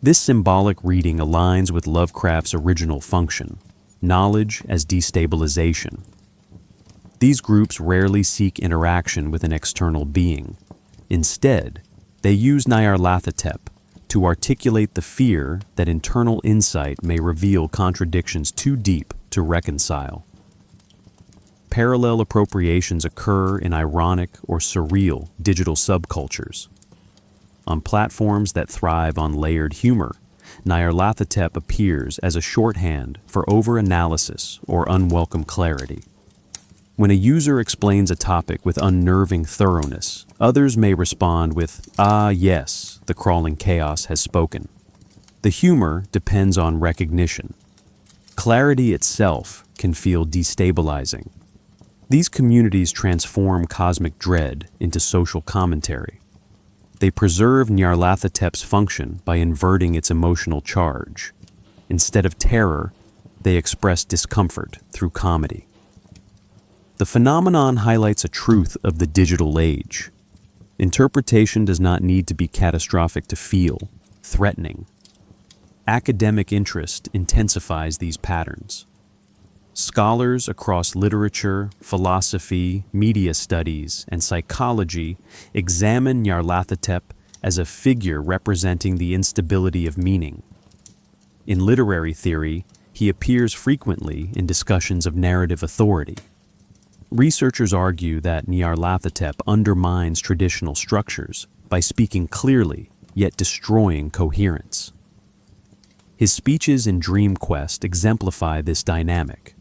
This symbolic reading aligns with Lovecraft's original function: knowledge as destabilization. These groups rarely seek interaction with an external being. Instead, they use Nyarlathotep to articulate the fear that internal insight may reveal contradictions too deep to reconcile. Parallel appropriations occur in ironic or surreal digital subcultures. On platforms that thrive on layered humor, Nyarlathotep appears as a shorthand for over-analysis or unwelcome clarity. When a user explains a topic with unnerving thoroughness, others may respond with, "Ah, yes, the crawling chaos has spoken." The humor depends on recognition. Clarity itself can feel destabilizing. These communities transform cosmic dread into social commentary. They preserve Nyarlathotep's function by inverting its emotional charge. Instead of terror, they express discomfort through comedy. The phenomenon highlights a truth of the digital age. Interpretation does not need to be catastrophic to feel threatening. Academic interest intensifies these patterns. Scholars across literature, philosophy, media studies, and psychology examine Nyarlathotep as a figure representing the instability of meaning. In literary theory, he appears frequently in discussions of narrative authority. Researchers argue that Nyarlathotep undermines traditional structures by speaking clearly, yet destroying coherence. His speeches in Dream Quest exemplify this dynamic.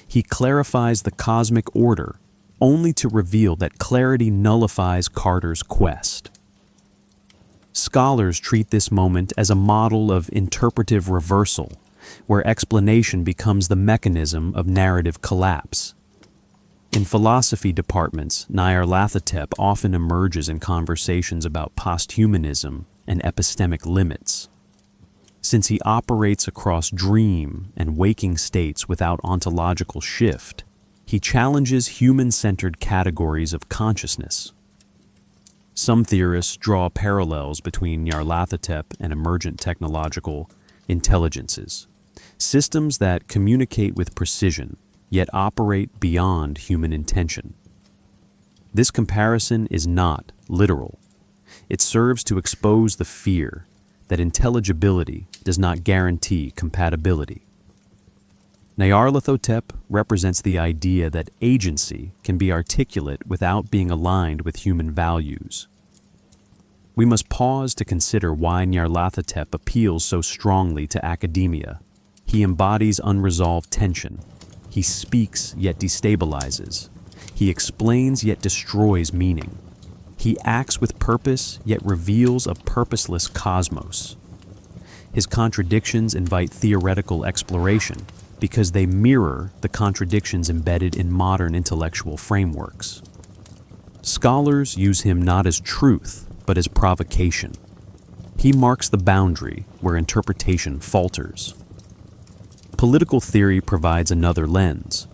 He clarifies the cosmic order, only to reveal that clarity nullifies Carter's quest. Scholars treat this moment as a model of interpretive reversal, where explanation becomes the mechanism of narrative collapse. In philosophy departments, Nyarlathotep often emerges in conversations about posthumanism and epistemic limits. Since he operates across dream and waking states without ontological shift, he challenges human-centered categories of consciousness. Some theorists draw parallels between Nyarlathotep and emergent technological intelligences, systems that communicate with precision, yet operate beyond human intention. This comparison is not literal. It serves to expose the fear that intelligibility does not guarantee compatibility. Nyarlathotep represents the idea that agency can be articulate without being aligned with human values. We must pause to consider why Nyarlathotep appeals so strongly to academia. He embodies unresolved tension. He speaks yet destabilizes. He explains yet destroys meaning. He acts with purpose yet reveals a purposeless cosmos. His contradictions invite theoretical exploration because they mirror the contradictions embedded in modern intellectual frameworks. Scholars use him not as truth, but as provocation. He marks the boundary where interpretation falters. Political theory provides another lens.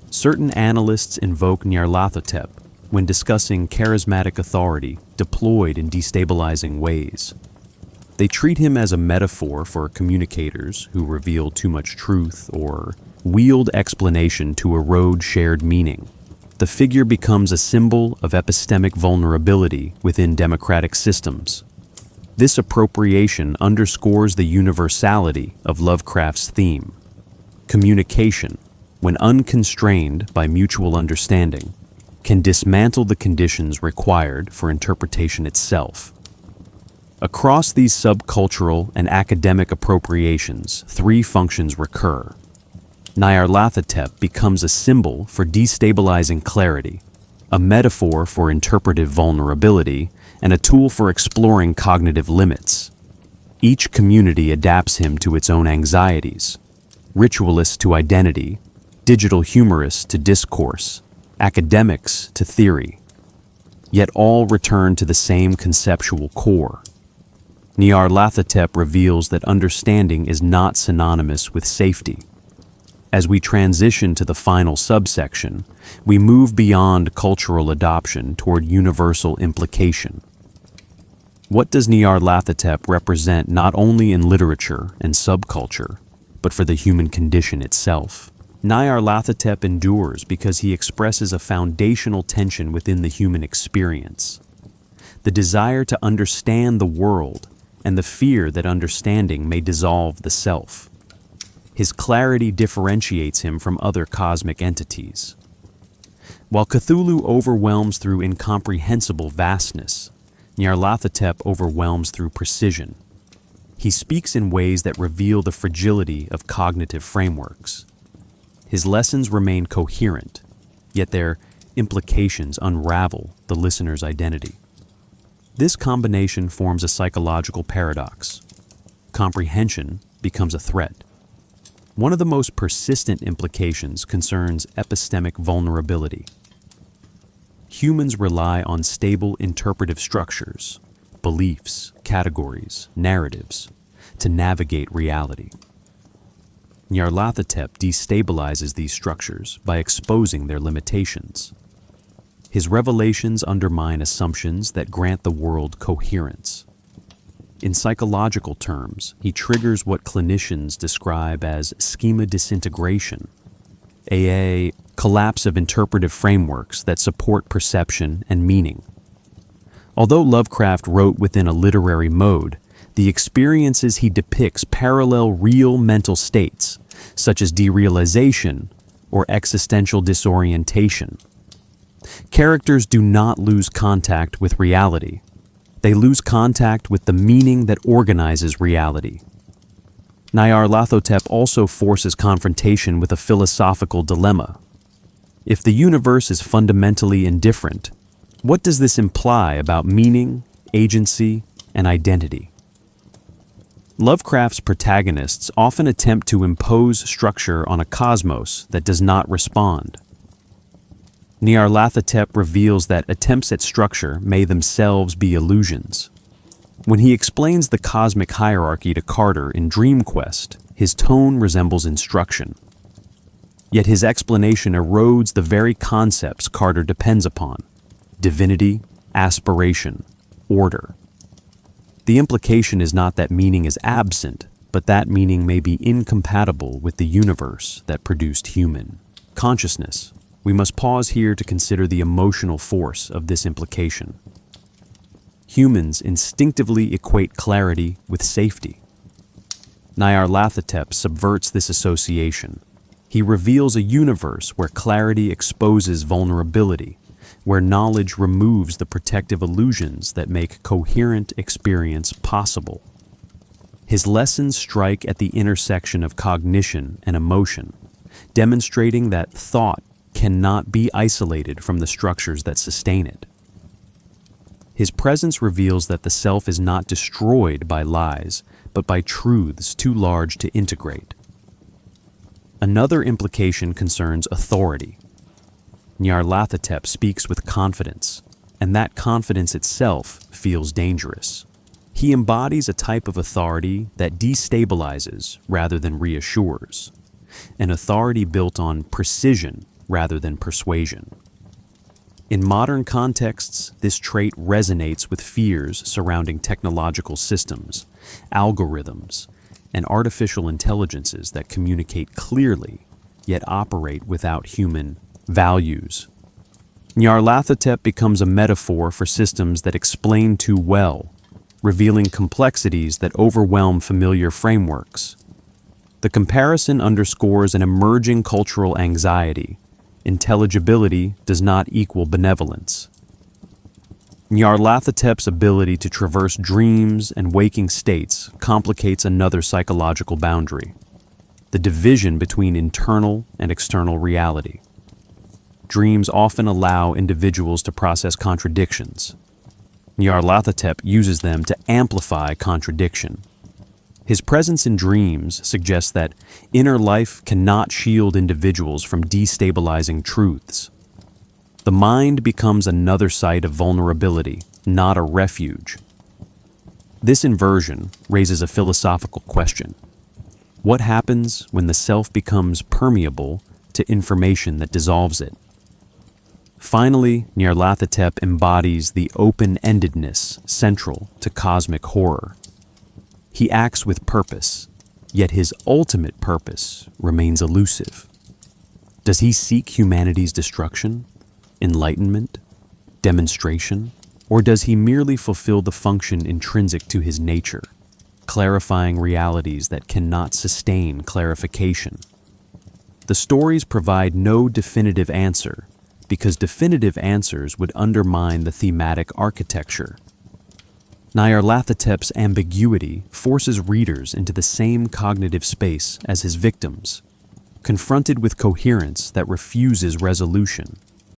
Certain analysts invoke Nyarlathotep when discussing charismatic authority deployed in destabilizing ways. They treat him as a metaphor for communicators who reveal too much truth or wield explanation to erode shared meaning. The figure becomes a symbol of epistemic vulnerability within democratic systems. This appropriation underscores the universality of Lovecraft's theme. Communication, when unconstrained by mutual understanding, can dismantle the conditions required for interpretation itself. Across these subcultural and academic appropriations, three functions recur. Nyarlathotep becomes a symbol for destabilizing clarity, a metaphor for interpretive vulnerability, and a tool for exploring cognitive limits. Each community adapts him to its own anxieties: ritualists to identity, digital humorists to discourse, academics to theory. Yet all return to the same conceptual core. Nyarlathotep reveals that understanding is not synonymous with safety. As we transition to the final subsection, we move beyond cultural adoption toward universal implication. What does Nyarlathotep represent not only in literature and subculture, but for the human condition itself? Nyarlathotep endures because he expresses a foundational tension within the human experience: the desire to understand the world and the fear that understanding may dissolve the self. His clarity differentiates him from other cosmic entities. While Cthulhu overwhelms through incomprehensible vastness, Nyarlathotep overwhelms through precision. He speaks in ways that reveal the fragility of cognitive frameworks. His lessons remain coherent, yet their implications unravel the listener's identity. This combination forms a psychological paradox. Comprehension becomes a threat. One of the most persistent implications concerns epistemic vulnerability. Humans rely on stable interpretive structures, beliefs, categories, narratives, to navigate reality. Nyarlathotep destabilizes these structures by exposing their limitations. His revelations undermine assumptions that grant the world coherence. In psychological terms, he triggers what clinicians describe as schema disintegration, a collapse of interpretive frameworks that support perception and meaning. Although Lovecraft wrote within a literary mode, the experiences he depicts parallel real mental states, such as derealization or existential disorientation. Characters do not lose contact with reality. They lose contact with the meaning that organizes reality. Nyarlathotep also forces confrontation with a philosophical dilemma. If the universe is fundamentally indifferent, what does this imply about meaning, agency, and identity? Lovecraft's protagonists often attempt to impose structure on a cosmos that does not respond. Nyarlathotep reveals that attempts at structure may themselves be illusions. When he explains the cosmic hierarchy to Carter in Dream Quest, his tone resembles instruction. Yet his explanation erodes the very concepts Carter depends upon: divinity, aspiration, order. The implication is not that meaning is absent, but that meaning may be incompatible with the universe that produced human consciousness. We must pause here to consider the emotional force of this implication. Humans instinctively equate clarity with safety. Nyarlathotep subverts this association. He reveals a universe where clarity exposes vulnerability, where knowledge removes the protective illusions that make coherent experience possible. His lessons strike at the intersection of cognition and emotion, demonstrating that thought cannot be isolated from the structures that sustain it. His presence reveals that the self is not destroyed by lies, but by truths too large to integrate. Another implication concerns authority. Nyarlathotep speaks with confidence, and that confidence itself feels dangerous. He embodies a type of authority that destabilizes rather than reassures, an authority built on precision rather than persuasion. In modern contexts, this trait resonates with fears surrounding technological systems, algorithms, and artificial intelligences that communicate clearly, yet operate without human values. Nyarlathotep becomes a metaphor for systems that explain too well, revealing complexities that overwhelm familiar frameworks. The comparison underscores an emerging cultural anxiety. Intelligibility does not equal benevolence. Nyarlathotep's ability to traverse dreams and waking states complicates another psychological boundary, the division between internal and external reality. Dreams often allow individuals to process contradictions. Nyarlathotep uses them to amplify contradiction. His presence in dreams suggests that inner life cannot shield individuals from destabilizing truths. The mind becomes another site of vulnerability, not a refuge. This inversion raises a philosophical question. What happens when the self becomes permeable to information that dissolves it? Finally, Nyarlathotep embodies the open-endedness central to cosmic horror. He acts with purpose, yet his ultimate purpose remains elusive. Does he seek humanity's destruction, enlightenment, demonstration, or does he merely fulfill the function intrinsic to his nature, clarifying realities that cannot sustain clarification? The stories provide no definitive answer, because definitive answers would undermine the thematic architecture. Nyarlathotep's ambiguity forces readers into the same cognitive space as his victims. Confronted with coherence that refuses resolution,